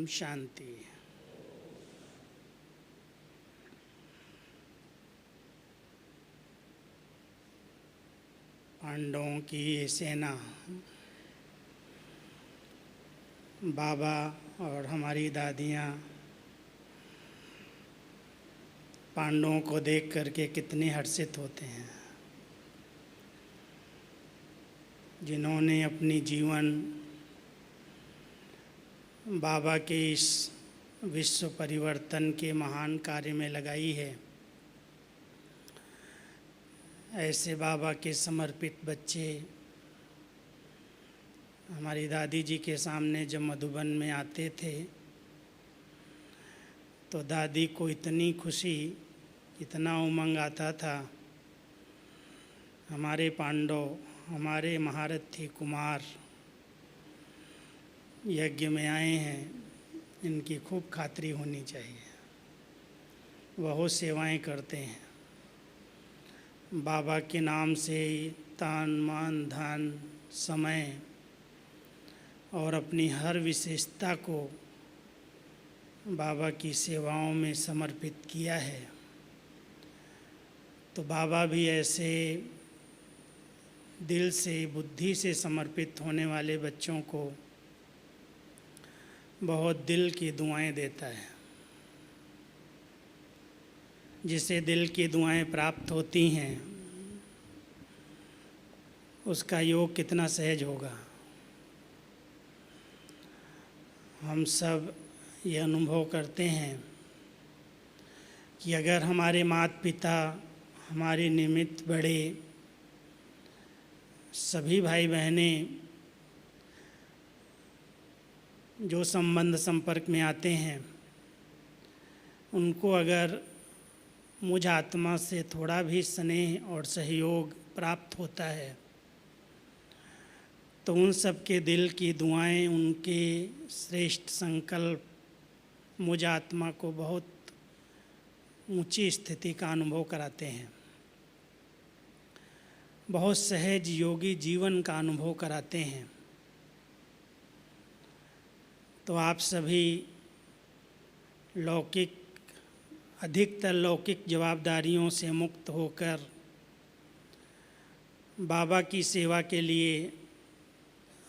शांति। पांडवों की ये सेना बाबा और हमारी दादियाँ पांडवों को देख करके कितने हर्षित होते हैं, जिन्होंने अपनी जीवन बाबा के इस विश्व परिवर्तन के महान कार्य में लगाई है। ऐसे बाबा के समर्पित बच्चे हमारी दादी जी के सामने जब मधुबन में आते थे तो दादी को इतनी खुशी, इतना उमंग आता था। हमारे पांडव, हमारे महारथी कुमार यज्ञ में आए हैं, इनकी खूब खातिरी होनी चाहिए। बहुत सेवाएं करते हैं, बाबा के नाम से तान मान धन समय और अपनी हर विशेषता को बाबा की सेवाओं में समर्पित किया है। तो बाबा भी ऐसे दिल से, बुद्धि से समर्पित होने वाले बच्चों को बहुत दिल की दुआएं देता है। जिसे दिल की दुआएं प्राप्त होती हैं उसका योग कितना सहज होगा। हम सब ये अनुभव करते हैं कि अगर हमारे माता पिता, हमारे निमित्त बड़े सभी भाई बहनें जो संबंध संपर्क में आते हैं, उनको अगर मुझ आत्मा से थोड़ा भी स्नेह और सहयोग प्राप्त होता है तो उन सब के दिल की दुआएं, उनके श्रेष्ठ संकल्प मुझ आत्मा को बहुत ऊंची स्थिति का अनुभव कराते हैं, बहुत सहज योगी जीवन का अनुभव कराते हैं। तो आप सभी लौकिक, अधिकतर लौकिक जवाबदारियों से मुक्त होकर बाबा की सेवा के लिए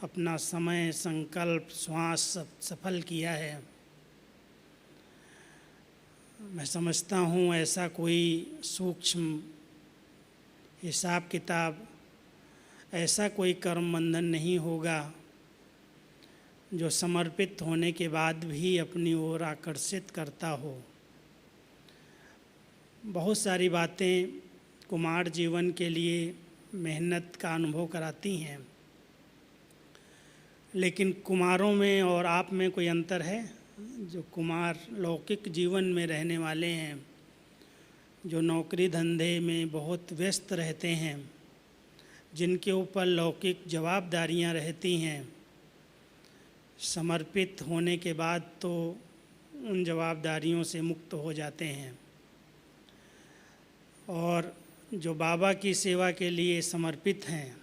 अपना समय, संकल्प, श्वास सब सफल किया है। मैं समझता हूँ ऐसा कोई सूक्ष्म हिसाब किताब, ऐसा कोई कर्म बंधन नहीं होगा जो समर्पित होने के बाद भी अपनी ओर आकर्षित करता हो। बहुत सारी बातें कुमार जीवन के लिए मेहनत का अनुभव कराती हैं, लेकिन कुमारों में और आप में कोई अंतर है? जो कुमार लौकिक जीवन में रहने वाले हैं, जो नौकरी धंधे में बहुत व्यस्त रहते हैं, जिनके ऊपर लौकिक जवाबदारियां रहती हैं, समर्पित होने के बाद तो उन जवाबदारियों से मुक्त हो जाते हैं। और जो बाबा की सेवा के लिए समर्पित हैं,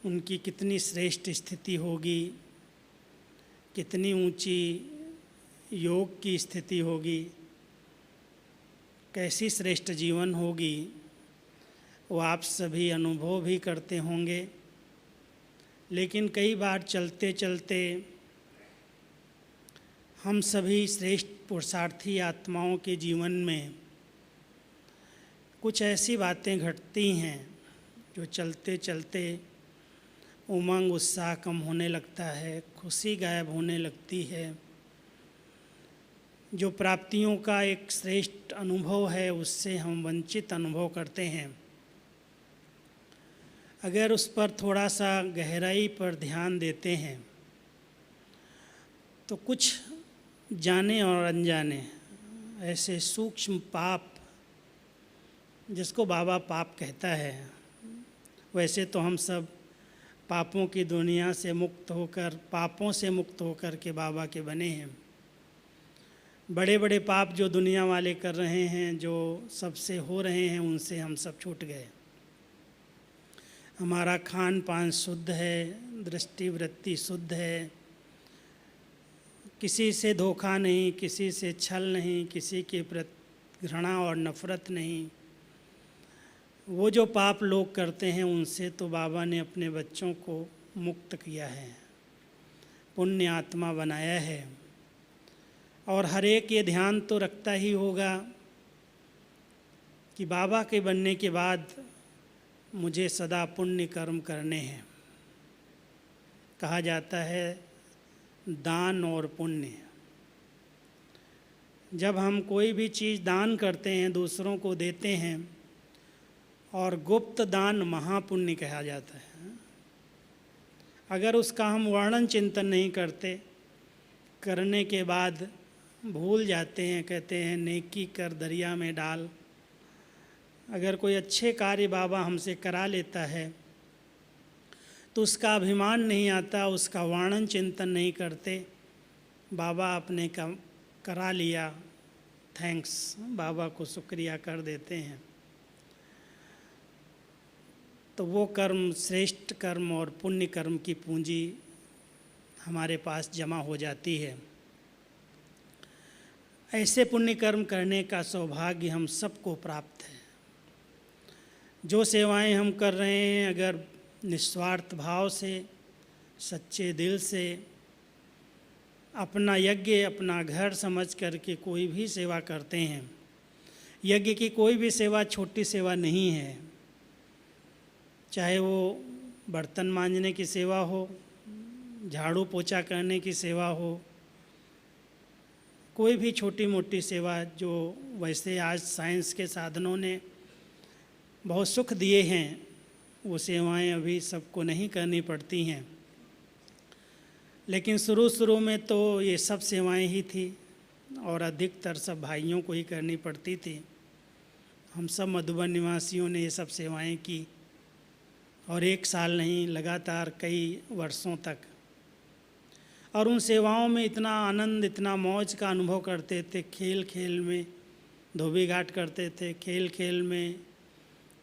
उनकी कितनी श्रेष्ठ स्थिति होगी, कितनी ऊंची योग की स्थिति होगी, कैसी श्रेष्ठ जीवन होगी, वो आप सभी अनुभव भी करते होंगे। लेकिन कई बार चलते चलते हम सभी श्रेष्ठ पुरुषार्थी आत्माओं के जीवन में कुछ ऐसी बातें घटती हैं जो चलते चलते उमंग, उत्साह कम होने लगता है, खुशी गायब होने लगती है। जो प्राप्तियों का एक श्रेष्ठ अनुभव है उससे हम वंचित अनुभव करते हैं। अगर उस पर थोड़ा सा गहराई पर ध्यान देते हैं तो कुछ जाने और अनजाने ऐसे सूक्ष्म पाप, जिसको बाबा पाप कहता है, वैसे तो हम सब पापों की दुनिया से मुक्त होकर, पापों से मुक्त होकर के बाबा के बने हैं। बड़े बड़े पाप जो दुनिया वाले कर रहे हैं, जो सबसे हो रहे हैं, उनसे हम सब छूट गए। हमारा खान पान शुद्ध है, दृष्टि वृत्ति शुद्ध है, किसी से धोखा नहीं, किसी से छल नहीं, किसी के प्रति घृणा और नफ़रत नहीं। वो जो पाप लोग करते हैं उनसे तो बाबा ने अपने बच्चों को मुक्त किया है, पुण्य आत्मा बनाया है। और हर एक ये ध्यान तो रखता ही होगा कि बाबा के बनने के बाद मुझे सदा पुण्य कर्म करने हैं। कहा जाता है दान और पुण्य। जब हम कोई भी चीज़ दान करते हैं, दूसरों को देते हैं, और गुप्त दान महापुण्य कहा जाता है। अगर उसका हम वर्णन चिंतन नहीं करते, करने के बाद भूल जाते हैं, कहते हैं नेकी कर दरिया में डाल। अगर कोई अच्छे कार्य बाबा हमसे करा लेता है तो उसका अभिमान नहीं आता, उसका वर्णन चिंतन नहीं करते। बाबा आपने करा लिया, थैंक्स, बाबा को शुक्रिया कर देते हैं। तो वो कर्म, श्रेष्ठ कर्म और पुण्य कर्म की पूंजी हमारे पास जमा हो जाती है। ऐसे पुण्य कर्म करने का सौभाग्य हम सबको प्राप्त है। जो सेवाएं हम कर रहे हैं, अगर निस्वार्थ भाव से, सच्चे दिल से, अपना यज्ञ अपना घर समझ करके कोई भी सेवा करते हैं, यज्ञ की कोई भी सेवा छोटी सेवा नहीं है। चाहे वो बर्तन मांजने की सेवा हो, झाड़ू पोछा करने की सेवा हो, कोई भी छोटी मोटी सेवा जो वैसे आज साइंस के साधनों ने बहुत सुख दिए हैं, वो सेवाएं अभी सबको नहीं करनी पड़ती हैं। लेकिन शुरू में तो ये सब सेवाएं ही थी और अधिकतर सब भाइयों को ही करनी पड़ती थी। हम सब मधुबन निवासियों ने ये सब सेवाएं की, और एक साल नहीं, लगातार कई वर्षों तक। और उन सेवाओं में इतना आनंद, इतना मौज का अनुभव करते थे। खेल खेल में धोबी घाट करते थे, खेल खेल में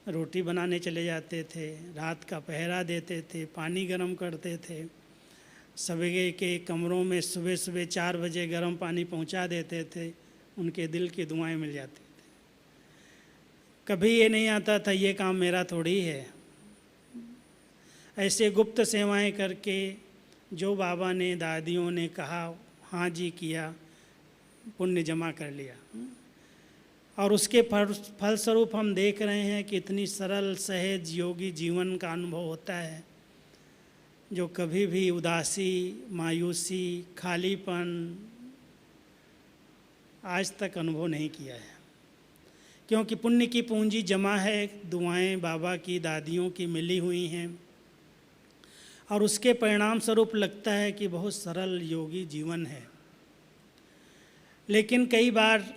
रोटी बनाने चले जाते थे, रात का पहरा देते थे, पानी गर्म करते थे, सवेरे के कमरों में सुबह सुबह 4 बजे गर्म पानी पहुंचा देते थे। उनके दिल की दुआएं मिल जाती थी। कभी ये नहीं आता था ये काम मेरा थोड़ी है। ऐसे गुप्त सेवाएं करके जो बाबा ने, दादियों ने कहा हाँ जी किया, पुण्य जमा कर लिया। और उसके फलस्वरूप हम देख रहे हैं कि इतनी सरल सहज योगी जीवन का अनुभव होता है, जो कभी भी उदासी, मायूसी, खालीपन आज तक अनुभव नहीं किया है। क्योंकि पुण्य की पूंजी जमा है, दुआएं बाबा की, दादियों की मिली हुई हैं, और उसके परिणाम स्वरूप लगता है कि बहुत सरल योगी जीवन है। लेकिन कई बार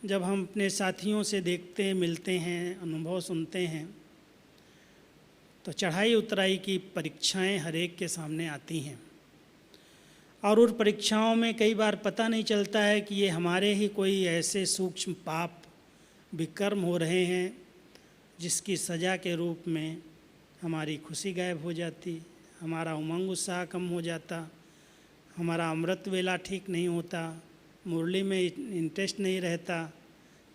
जब हम अपने साथियों से देखते हैं, मिलते हैं, अनुभव सुनते हैं, तो चढ़ाई उतराई की परीक्षाएं हर एक के सामने आती हैं। और उन परीक्षाओं में कई बार पता नहीं चलता है कि ये हमारे ही कोई ऐसे सूक्ष्म पाप विकर्म हो रहे हैं जिसकी सज़ा के रूप में हमारी खुशी गायब हो जाती, हमारा उमंग उत्साह कम हो जाता, हमारा अमृत वेला ठीक नहीं होता, मुरली में इंटरेस्ट नहीं रहता,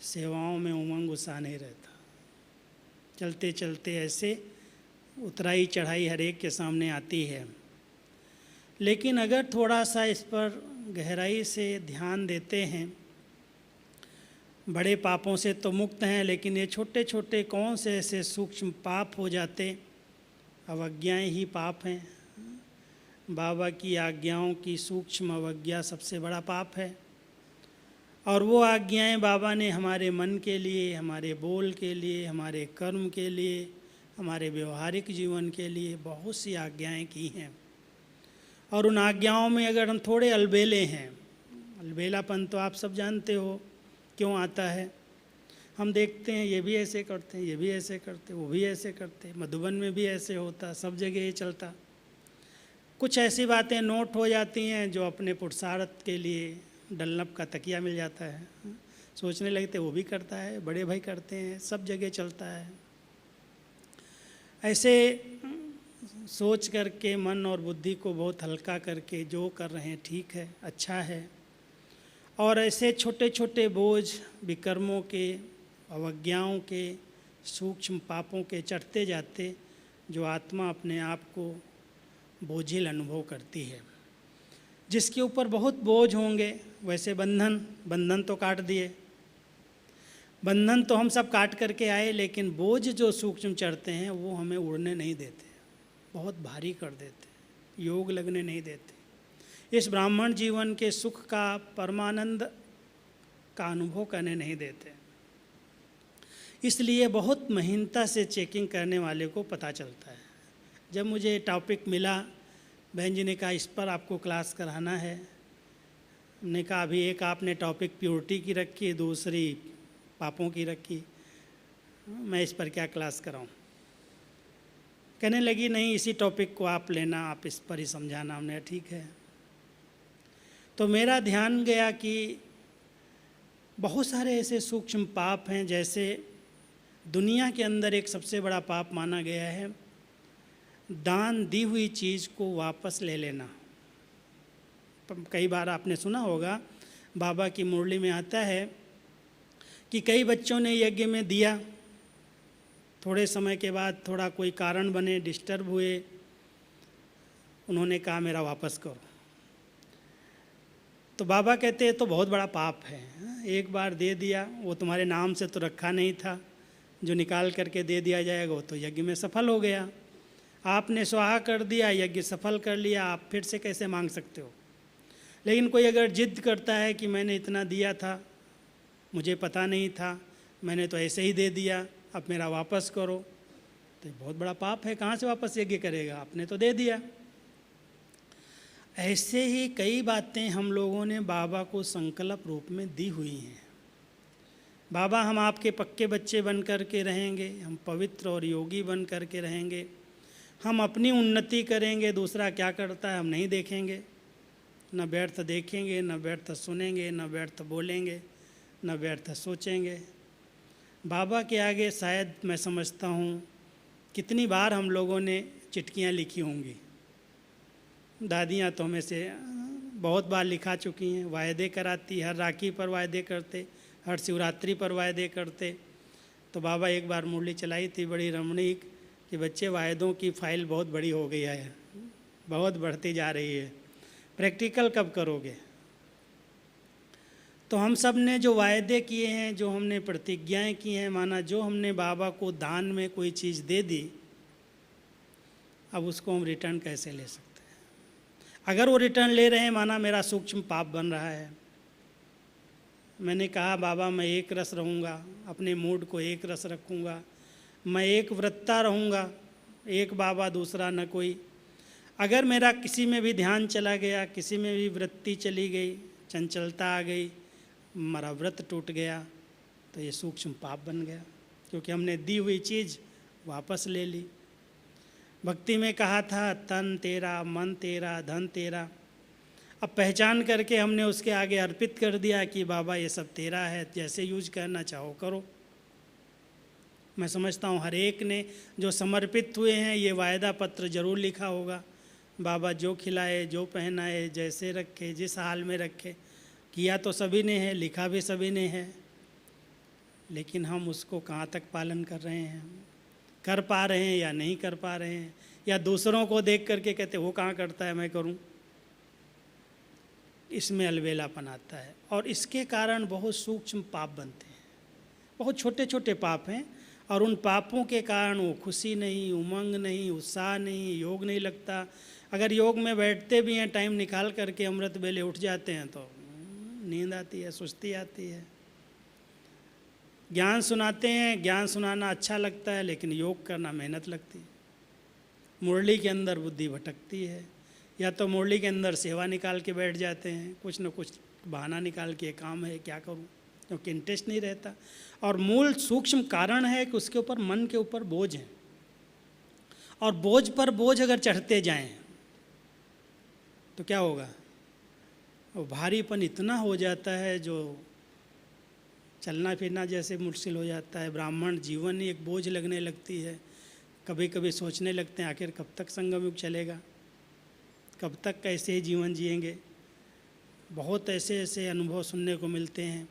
सेवाओं में उमंग उत्साह नहीं रहता। चलते चलते ऐसे उतराई चढ़ाई हर एक के सामने आती है। लेकिन अगर थोड़ा सा इस पर गहराई से ध्यान देते हैं, बड़े पापों से तो मुक्त हैं, लेकिन ये छोटे छोटे कौन से ऐसे सूक्ष्म पाप हो जाते, अवज्ञाएं ही पाप हैं। बाबा की आज्ञाओं की सूक्ष्म अवज्ञा सबसे बड़ा पाप है। और वो आज्ञाएं बाबा ने हमारे मन के लिए, हमारे बोल के लिए, हमारे कर्म के लिए, हमारे व्यवहारिक जीवन के लिए बहुत सी आज्ञाएं की हैं। और उन आज्ञाओं में अगर हम थोड़े अलबेले हैं, अलबेलापन तो आप सब जानते हो क्यों आता है। हम देखते हैं ये भी ऐसे करते हैं, ये भी ऐसे करते, वो भी ऐसे करते, मधुबन में भी ऐसे होता, सब जगह ये चलता। कुछ ऐसी बातें नोट हो जाती हैं जो अपने पुरुषार्थ के लिए डल्लप का तकिया मिल जाता है, सोचने लगते वो भी करता है, बड़े भाई करते हैं, सब जगह चलता है। ऐसे सोच करके मन और बुद्धि को बहुत हल्का करके जो कर रहे हैं ठीक है, अच्छा है। और ऐसे छोटे छोटे बोझ विकर्मों के, अवज्ञाओं के, सूक्ष्म पापों के चढ़ते जाते जो आत्मा अपने आप को बोझिल अनुभव करती है। जिसके ऊपर बहुत बोझ होंगे, वैसे बंधन तो काट दिए, बंधन तो हम सब काट करके आए, लेकिन बोझ जो सूक्ष्म चढ़ते हैं वो हमें उड़ने नहीं देते, बहुत भारी कर देते, योग लगने नहीं देते, इस ब्राह्मण जीवन के सुख का, परमानंद का अनुभव करने नहीं देते। इसलिए बहुत महीनता से चेकिंग करने वाले को पता चलता है। जब मुझे टॉपिक मिला, बहन जी ने कहा इस पर आपको क्लास कराना है। हमने कहा अभी एक आपने टॉपिक प्योरिटी की रखी, दूसरी पापों की रखी, मैं इस पर क्या क्लास कराऊं। कहने लगी नहीं, इसी टॉपिक को आप लेना, आप इस पर ही समझाना। हमने ठीक है। तो मेरा ध्यान गया कि बहुत सारे ऐसे सूक्ष्म पाप हैं, जैसे दुनिया के अंदर एक सबसे बड़ा पाप माना गया है दान दी हुई चीज़ को वापस ले लेना। कई बार आपने सुना होगा, बाबा की मुरली में आता है कि कई बच्चों ने यज्ञ में दिया, थोड़े समय के बाद थोड़ा कोई कारण बने, डिस्टर्ब हुए, उन्होंने कहा मेरा वापस करो। तो बाबा कहते हैं तो बहुत बड़ा पाप है, एक बार दे दिया, वो तुम्हारे नाम से तो रखा नहीं था, जो निकाल करके दे दिया जाएगा वो तो यज्ञ में सफल हो गया। आपने स्वाहा कर दिया, यज्ञ सफल कर लिया, आप फिर से कैसे मांग सकते हो। लेकिन कोई अगर जिद करता है कि मैंने इतना दिया था, मुझे पता नहीं था, मैंने तो ऐसे ही दे दिया, अब मेरा वापस करो, तो बहुत बड़ा पाप है। कहाँ से वापस यज्ञ करेगा, आपने तो दे दिया। ऐसे ही कई बातें हम लोगों ने बाबा को संकल्प रूप में दी हुई हैं। बाबा हम आपके पक्के बच्चे बन कर के रहेंगे, हम पवित्र और योगी बन कर के रहेंगे, हम अपनी उन्नति करेंगे, दूसरा क्या करता है हम नहीं देखेंगे, न व्यर्थ देखेंगे, न व्यर्थ सुनेंगे, न व्यर्थ बोलेंगे, न व्यर्थ सोचेंगे। बाबा के आगे शायद मैं समझता हूँ कितनी बार हम लोगों ने चिट्ठियाँ लिखी होंगी। दादियाँ तो हमें से बहुत बार लिखा चुकी हैं, वायदे कराती, हर राखी पर वायदे करते, हर शिवरात्रि पर वायदे करते। तो बाबा एक बार मुरली चलाई थी बड़ी रमणीक कि बच्चे वायदों की फाइल बहुत बड़ी हो गई है, बहुत बढ़ती जा रही है, प्रैक्टिकल कब करोगे। तो हम सब ने जो वायदे किए हैं, जो हमने प्रतिज्ञाएं की हैं, माना जो हमने बाबा को दान में कोई चीज़ दे दी, अब उसको हम रिटर्न कैसे ले सकते हैं। अगर वो रिटर्न ले रहे हैं, माना मेरा सूक्ष्म पाप बन रहा है। मैंने कहा बाबा मैं एक रस रहूँगा, अपने मूड को एक रस रखूँगा, मैं एक व्रता रहूँगा, एक बाबा दूसरा न कोई। अगर मेरा किसी में भी ध्यान चला गया, किसी में भी वृत्ति चली गई, चंचलता आ गई, हमारा व्रत टूट गया, तो ये सूक्ष्म पाप बन गया, क्योंकि हमने दी हुई चीज़ वापस ले ली। भक्ति में कहा था तन तेरा, मन तेरा, धन तेरा। अब पहचान करके हमने उसके आगे अर्पित कर दिया कि बाबा ये सब तेरा है, जैसे यूज करना चाहो करो। मैं समझता हूँ हर एक ने जो समर्पित हुए हैं ये वायदा पत्र जरूर लिखा होगा, बाबा जो खिलाए, जो पहनाए, जैसे रखे, जिस हाल में रखे, किया तो सभी ने है, लिखा भी सभी ने है, लेकिन हम उसको कहाँ तक पालन कर रहे हैं, कर पा रहे हैं या नहीं कर पा रहे हैं, या दूसरों को देख करके कहते वो कहाँ करता है मैं करूँ। इसमें अलबेलापन आता है और इसके कारण बहुत सूक्ष्म पाप बनते हैं, बहुत छोटे छोटे पाप हैं। और उन पापों के कारण वो खुशी नहीं, उमंग नहीं, उत्साह नहीं, योग नहीं लगता। अगर योग में बैठते भी हैं, टाइम निकाल करके अमृत वेले उठ जाते हैं तो नींद आती है, सुस्ती आती है। ज्ञान सुनाते हैं, ज्ञान सुनाना अच्छा लगता है, लेकिन योग करना मेहनत लगती है। मुरली के अंदर बुद्धि भटकती है, या तो मुरली के अंदर सेवा निकाल के बैठ जाते हैं, कुछ न कुछ बहाना निकाल के काम है क्या करूं, क्योंकि इंटरेस्ट नहीं रहता। और मूल सूक्ष्म कारण है कि उसके ऊपर, मन के ऊपर बोझ है, और बोझ पर बोझ अगर चढ़ते जाएं तो क्या होगा, वो भारीपन इतना हो जाता है जो चलना फिरना जैसे मुश्किल हो जाता है। ब्राह्मण जीवन ही एक बोझ लगने लगती है, कभी कभी सोचने लगते हैं आखिर कब तक संगम युग चलेगा, कब तक कैसे ही जीवन जिएंगे। बहुत ऐसे ऐसे अनुभव सुनने को मिलते हैं।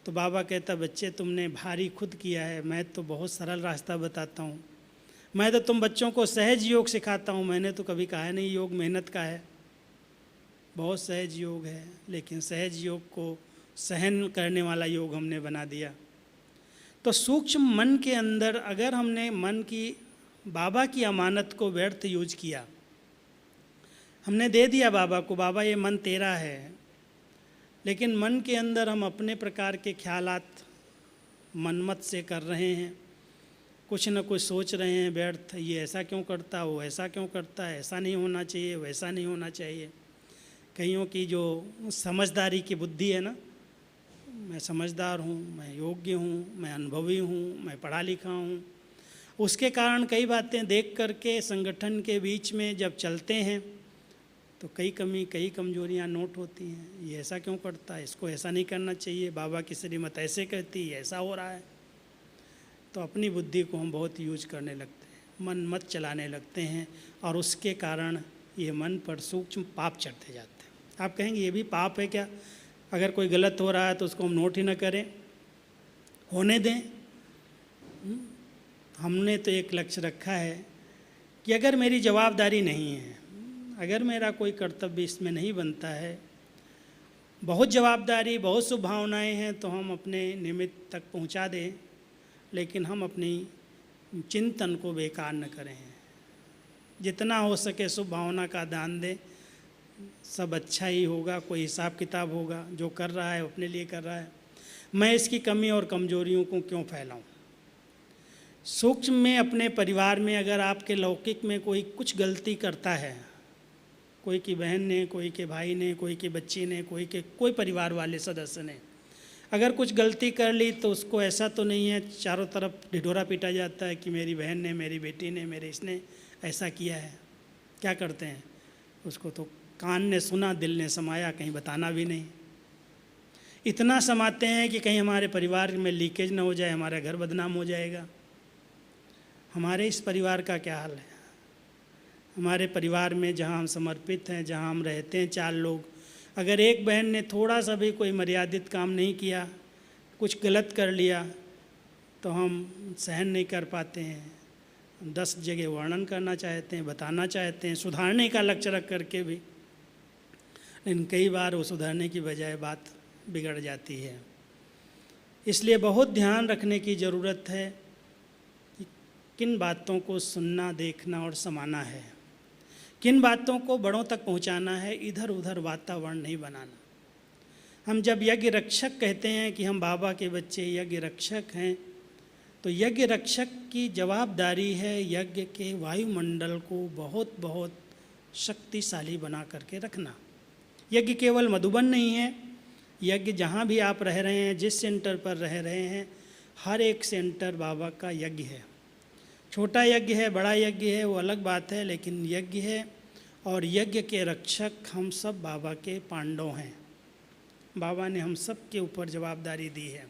तो बाबा कहता, बच्चे तुमने भारी खुद किया है, मैं तो बहुत सरल रास्ता बताता हूँ। मैं तो तुम बच्चों को सहज योग सिखाता हूँ, मैंने तो कभी कहा नहीं योग मेहनत का है। बहुत सहज योग है, लेकिन सहज योग को सहन करने वाला योग हमने बना दिया। तो सूक्ष्म मन के अंदर अगर हमने मन की बाबा की अमानत को व्यर्थ यूज किया, हमने दे दिया बाबा को, बाबा ये मन तेरा है, लेकिन मन के अंदर हम अपने प्रकार के ख्यालात मनमत से कर रहे हैं, कुछ न कुछ सोच रहे हैं व्यर्थ, ये ऐसा क्यों करता, वो ऐसा क्यों करता है, ऐसा नहीं होना चाहिए, वैसा नहीं होना चाहिए। कईयों की जो समझदारी की बुद्धि है ना, मैं समझदार हूँ, मैं योग्य हूँ, मैं अनुभवी हूँ, मैं पढ़ा लिखा हूँ, उसके कारण कई बातें देख करके संगठन के बीच में जब चलते हैं तो कई कमी कई कमजोरियाँ नोट होती हैं। ये ऐसा क्यों करता है, इसको ऐसा नहीं करना चाहिए, बाबा की श्रीमत ऐसे कहती है, ऐसा हो रहा है। तो अपनी बुद्धि को हम बहुत यूज करने लगते हैं, मन मत चलाने लगते हैं, और उसके कारण ये मन पर सूक्ष्म पाप चढ़ते जाते हैं। आप कहेंगे ये भी पाप है क्या? अगर कोई गलत हो रहा है तो उसको हम नोट ही ना करें, होने दें। हमने तो एक लक्ष्य रखा है कि अगर मेरी जवाबदारी नहीं है, अगर मेरा कोई कर्तव्य इसमें नहीं बनता है, बहुत जवाबदारी बहुत शुभ भावनाएँ हैं तो हम अपने निमित्त तक पहुंचा दें, लेकिन हम अपनी चिंतन को बेकार न करें। जितना हो सके शुभ भावना का दान दें, सब अच्छा ही होगा। कोई हिसाब किताब होगा, जो कर रहा है अपने लिए कर रहा है, मैं इसकी कमी और कमजोरियों को क्यों फैलाऊं। सूक्ष्म में अपने परिवार में अगर आपके लौकिक में कोई कुछ गलती करता है, कोई की बहन ने, कोई के भाई ने, कोई की बच्ची ने, कोई परिवार वाले सदस्य ने अगर कुछ गलती कर ली, तो उसको ऐसा तो नहीं है चारों तरफ ढिढोरा पीटा जाता है कि मेरी बहन ने, मेरी बेटी ने, मेरे इसने ऐसा किया है। क्या करते हैं, उसको तो कान ने सुना, दिल ने समाया, कहीं बताना भी नहीं। इतना समाते हैं कि कहीं हमारे परिवार में लीकेज ना हो जाए, हमारा घर बदनाम हो जाएगा। हमारे इस परिवार का क्या हाल है? हमारे परिवार में जहाँ हम समर्पित हैं, जहाँ हम रहते हैं 4 लोग, अगर एक बहन ने थोड़ा सा भी कोई मर्यादित काम नहीं किया, कुछ गलत कर लिया, तो हम सहन नहीं कर पाते हैं। 10 जगह वर्णन करना चाहते हैं, बताना चाहते हैं, सुधारने का लक्ष्य रख करके भी, लेकिन कई बार वो सुधारने की बजाय बात बिगड़ जाती है। इसलिए बहुत ध्यान रखने की ज़रूरत है कि किन बातों को सुनना, देखना और समाना है, किन बातों को बड़ों तक पहुंचाना है, इधर उधर वातावरण नहीं बनाना। हम जब यज्ञ रक्षक कहते हैं कि हम बाबा के बच्चे यज्ञ रक्षक हैं, तो यज्ञ रक्षक की जवाबदारी है यज्ञ के वायुमंडल को बहुत बहुत शक्तिशाली बना करके रखना। यज्ञ केवल मधुबन नहीं है, यज्ञ जहाँ भी आप रह रहे हैं, जिस सेंटर पर रह रहे हैं, हर एक सेंटर बाबा का यज्ञ है। छोटा यज्ञ है, बड़ा यज्ञ है, वो अलग बात है, लेकिन यज्ञ है। और यज्ञ के रक्षक हम सब बाबा के पांडव हैं। बाबा ने हम सब के ऊपर जवाबदारी दी है।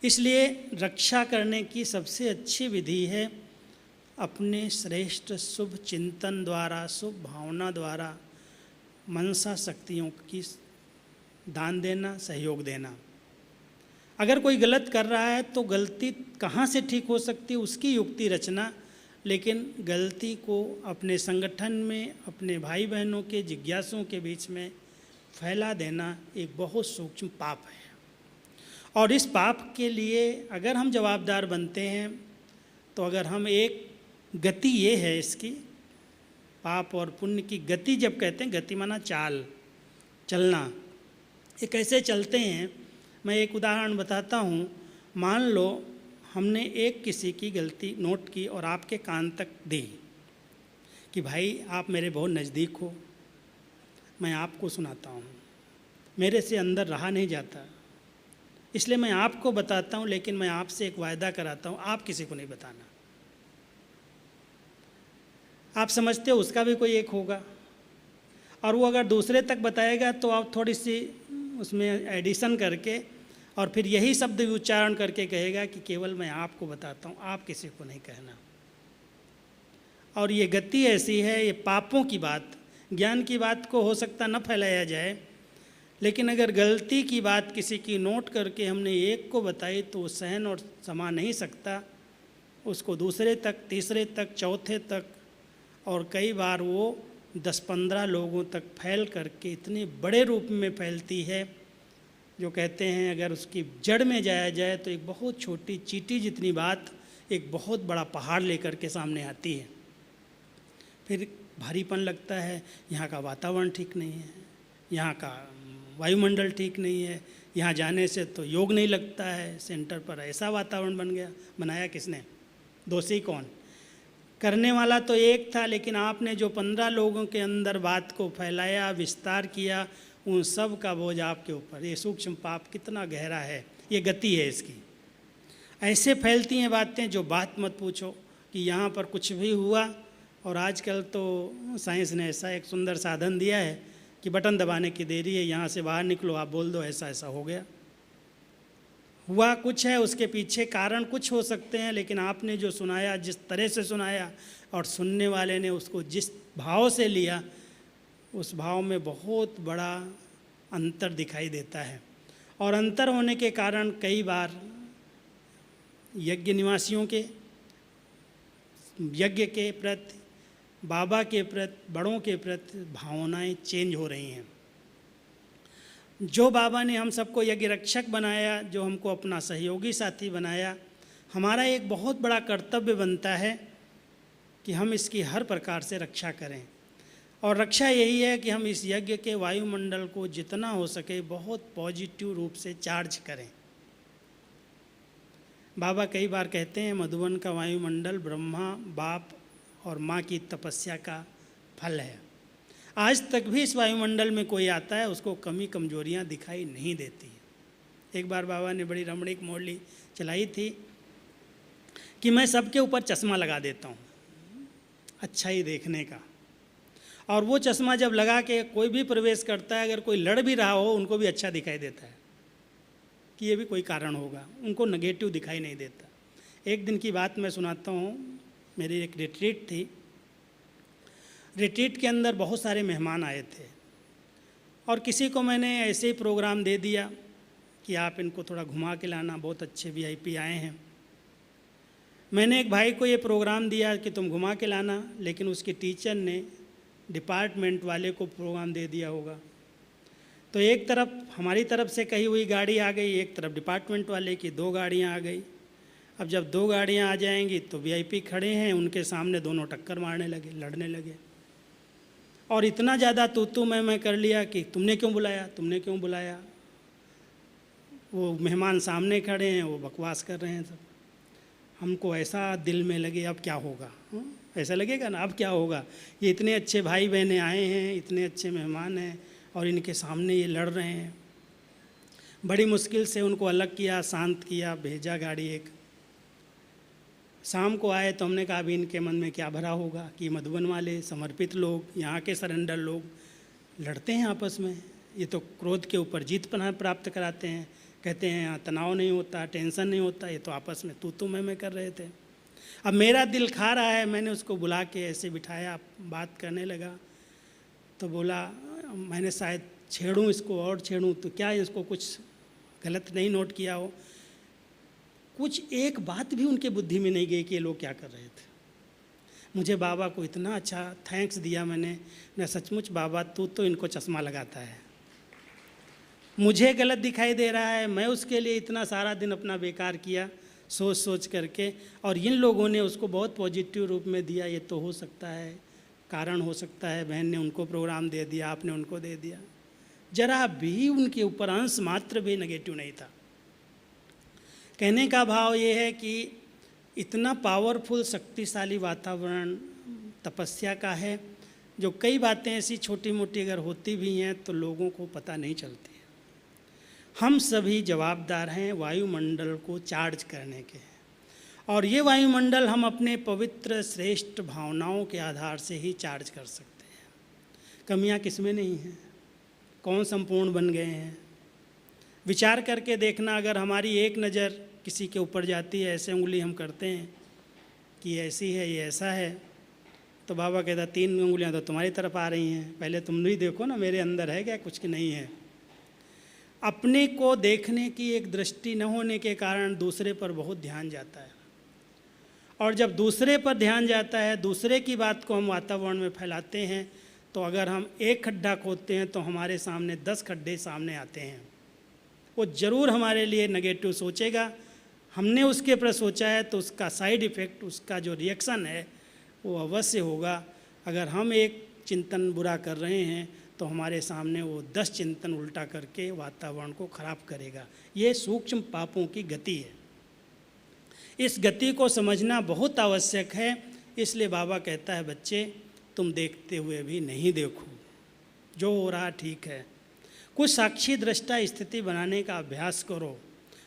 इसलिए रक्षा करने की सबसे अच्छी विधि है अपने श्रेष्ठ शुभ चिंतन द्वारा, शुभ भावना द्वारा मनसा शक्तियों की दान देना, सहयोग देना। अगर कोई गलत कर रहा है तो गलती कहाँ से ठीक हो सकती है उसकी युक्ति रचना, लेकिन गलती को अपने संगठन में, अपने भाई बहनों के जिज्ञासुओं के बीच में फैला देना एक बहुत सूक्ष्म पाप है। और इस पाप के लिए अगर हम जवाबदार बनते हैं, तो अगर हम एक गति ये है इसकी, पाप और पुण्य की गति जब कहते हैं, गति माना चाल, चलना, ये कैसे चलते हैं। मैं एक उदाहरण बताता हूँ। मान लो हमने एक किसी की गलती नोट की और आपके कान तक दी कि भाई आप मेरे बहुत नज़दीक हो, मैं आपको सुनाता हूँ, मेरे से अंदर रहा नहीं जाता, इसलिए मैं आपको बताता हूँ, लेकिन मैं आपसे एक वायदा कराता हूँ, आप किसी को नहीं बताना। आप समझते हो उसका भी कोई एक होगा, और वो अगर दूसरे तक बताएगा तो आप थोड़ी सी उसमें एडिशन करके और फिर यही शब्द उच्चारण करके कहेगा कि केवल मैं आपको बताता हूँ, आप किसी को नहीं कहना। और ये गति ऐसी है, ये पापों की बात, ज्ञान की बात को हो सकता न फैलाया जाए, लेकिन अगर गलती की बात किसी की नोट करके हमने एक को बताई तो वो सहन और समा नहीं सकता, उसको दूसरे तक, तीसरे तक, चौथे तक, और कई बार वो 10-15 लोगों तक फैल करके इतने बड़े रूप में फैलती है, जो कहते हैं अगर उसकी जड़ में जाया जाए तो एक बहुत छोटी चींटी जितनी बात एक बहुत बड़ा पहाड़ लेकर के सामने आती है। फिर भारीपन लगता है, यहाँ का वातावरण ठीक नहीं है, यहाँ का वायुमंडल ठीक नहीं है, यहाँ जाने से तो योग नहीं लगता है, सेंटर पर ऐसा वातावरण बन गया। बनाया किसने? दोषी कौन? करने वाला तो एक था, लेकिन आपने जो 15 लोगों के अंदर बात को फैलाया, विस्तार किया, उन सब का बोझ आपके ऊपर। ये सूक्ष्म पाप कितना गहरा है, ये गति है इसकी। ऐसे फैलती हैं बातें जो बात मत पूछो कि यहाँ पर कुछ भी हुआ। और आजकल तो साइंस ने ऐसा एक सुंदर साधन दिया है कि बटन दबाने की देरी है, यहाँ से बाहर निकलो, आप बोल दो ऐसा ऐसा हो गया। हुआ कुछ है, उसके पीछे कारण कुछ हो सकते हैं, लेकिन आपने जो सुनाया, जिस तरह से सुनाया और सुनने वाले ने उसको जिस भाव से लिया, उस भाव में बहुत बड़ा अंतर दिखाई देता है। और अंतर होने के कारण कई बार यज्ञ निवासियों के, यज्ञ के प्रति, बाबा के प्रति, बड़ों के प्रति भावनाएं चेंज हो रही हैं। जो बाबा ने हम सबको यज्ञ रक्षक बनाया, जो हमको अपना सहयोगी साथी बनाया, हमारा एक बहुत बड़ा कर्तव्य बनता है कि हम इसकी हर प्रकार से रक्षा करें। और रक्षा यही है कि हम इस यज्ञ के वायुमंडल को जितना हो सके बहुत पॉजिटिव रूप से चार्ज करें। बाबा कई बार कहते हैं मधुबन का वायुमंडल ब्रह्मा, बाप और माँ की तपस्या का फल है। आज तक भी इस वायुमंडल में कोई आता है उसको कमी कमजोरियाँ दिखाई नहीं देती। एक बार बाबा ने बड़ी रमणीक मोरली चलाई थी कि मैं सबके ऊपर चश्मा लगा देता हूँ अच्छाई देखने का, और वो चश्मा जब लगा के कोई भी प्रवेश करता है, अगर कोई लड़ भी रहा हो उनको भी अच्छा दिखाई देता है कि ये भी कोई कारण होगा, उनको नेगेटिव दिखाई नहीं देता। एक दिन की बात मैं सुनाता हूँ। मेरी एक रिट्रीट थी, रिट्रीट के अंदर बहुत सारे मेहमान आए थे और किसी को मैंने ऐसे ही प्रोग्राम दे दिया कि आप इनको थोड़ा घुमा के लाना, बहुत अच्छे वीआईपी आए हैं। मैंने एक भाई को ये प्रोग्राम दिया कि तुम घुमा के लाना, लेकिन उसके टीचर ने डिपार्टमेंट वाले को प्रोग्राम दे दिया होगा। तो एक तरफ हमारी तरफ से कही हुई गाड़ी आ गई, एक तरफ डिपार्टमेंट वाले की 2 गाड़ियाँ आ गई। अब जब 2 गाड़ियाँ आ जाएंगी तो वीआईपी खड़े हैं, उनके सामने दोनों टक्कर मारने लगे, लड़ने लगे, और इतना ज़्यादा तू मैं कर लिया कि तुमने क्यों बुलाया, तुमने क्यों बुलाया। वो मेहमान सामने खड़े हैं, वो बकवास कर रहे हैं सब। हमको ऐसा दिल में लगे अब क्या होगा, ऐसा लगेगा ना अब क्या होगा। ये इतने अच्छे भाई बहनें आए हैं, इतने अच्छे मेहमान हैं, और इनके सामने ये लड़ रहे हैं। बड़ी मुश्किल से उनको अलग किया, शांत किया, भेजा गाड़ी एक। शाम को आए तो हमने कहा अभी इनके मन में क्या भरा होगा कि मधुबन वाले समर्पित लोग, यहाँ के सरेंडर लोग लड़ते हैं आपस में, ये तो क्रोध के ऊपर जीत प्राप्त कराते हैं। कहते हैं यहाँ तनाव नहीं होता, टेंशन नहीं होता, ये तो आपस में तू मैं कर रहे थे। अब मेरा दिल खा रहा है, मैंने उसको बुला के ऐसे बिठाया, बात करने लगा तो बोला मैंने शायद छेड़ूं इसको और छेड़ूं तो क्या इसको कुछ गलत नहीं नोट किया हो। कुछ एक बात भी उनके बुद्धि में नहीं गई कि ये लोग क्या कर रहे थे। मुझे बाबा को इतना अच्छा थैंक्स दिया मैंने सचमुच बाबा तू तो इनको चश्मा लगाता है, मुझे गलत दिखाई दे रहा है, मैं उसके लिए इतना सारा दिन अपना बेकार किया सोच सोच करके, और इन लोगों ने उसको बहुत पॉजिटिव रूप में दिया। ये तो हो सकता है कारण हो सकता है, बहन ने उनको प्रोग्राम दे दिया, आपने उनको दे दिया, जरा भी उनके ऊपर अंश मात्र भी नेगेटिव नहीं था। कहने का भाव ये है कि इतना पावरफुल शक्तिशाली वातावरण तपस्या का है, जो कई बातें ऐसी छोटी मोटी अगर होती भी हैं तो लोगों को पता नहीं चलती। हम सभी जवाबदार हैं वायुमंडल को चार्ज करने के, और ये वायुमंडल हम अपने पवित्र श्रेष्ठ भावनाओं के आधार से ही चार्ज कर सकते हैं। कमियां किसमें नहीं हैं, कौन संपूर्ण बन गए हैं। विचार करके देखना, अगर हमारी एक नज़र किसी के ऊपर जाती है, ऐसे उंगली हम करते हैं कि ऐसी है ये ऐसा है, तो बाबा कहता 3 उंगलियां तो तुम्हारी तरफ आ रही हैं, पहले तुम भी देखो ना मेरे अंदर है क्या कुछ कि नहीं है। अपने को देखने की एक दृष्टि न होने के कारण दूसरे पर बहुत ध्यान जाता है, और जब दूसरे पर ध्यान जाता है, दूसरे की बात को हम वातावरण में फैलाते हैं, तो अगर हम एक खड्डा खोदते हैं तो हमारे सामने 10 खड्डे सामने आते हैं। वो ज़रूर हमारे लिए नेगेटिव सोचेगा, हमने उसके पर सोचा है तो उसका साइड इफ़ेक्ट, उसका जो रिएक्शन है वो अवश्य होगा। अगर हम एक चिंतन बुरा कर रहे हैं तो हमारे सामने वो 10 चिंतन उल्टा करके वातावरण को खराब करेगा। ये सूक्ष्म पापों की गति है। इस गति को समझना बहुत आवश्यक है। इसलिए बाबा कहता है बच्चे तुम देखते हुए भी नहीं देखो, जो हो रहा ठीक है। कुछ साक्षी दृष्टा स्थिति बनाने का अभ्यास करो।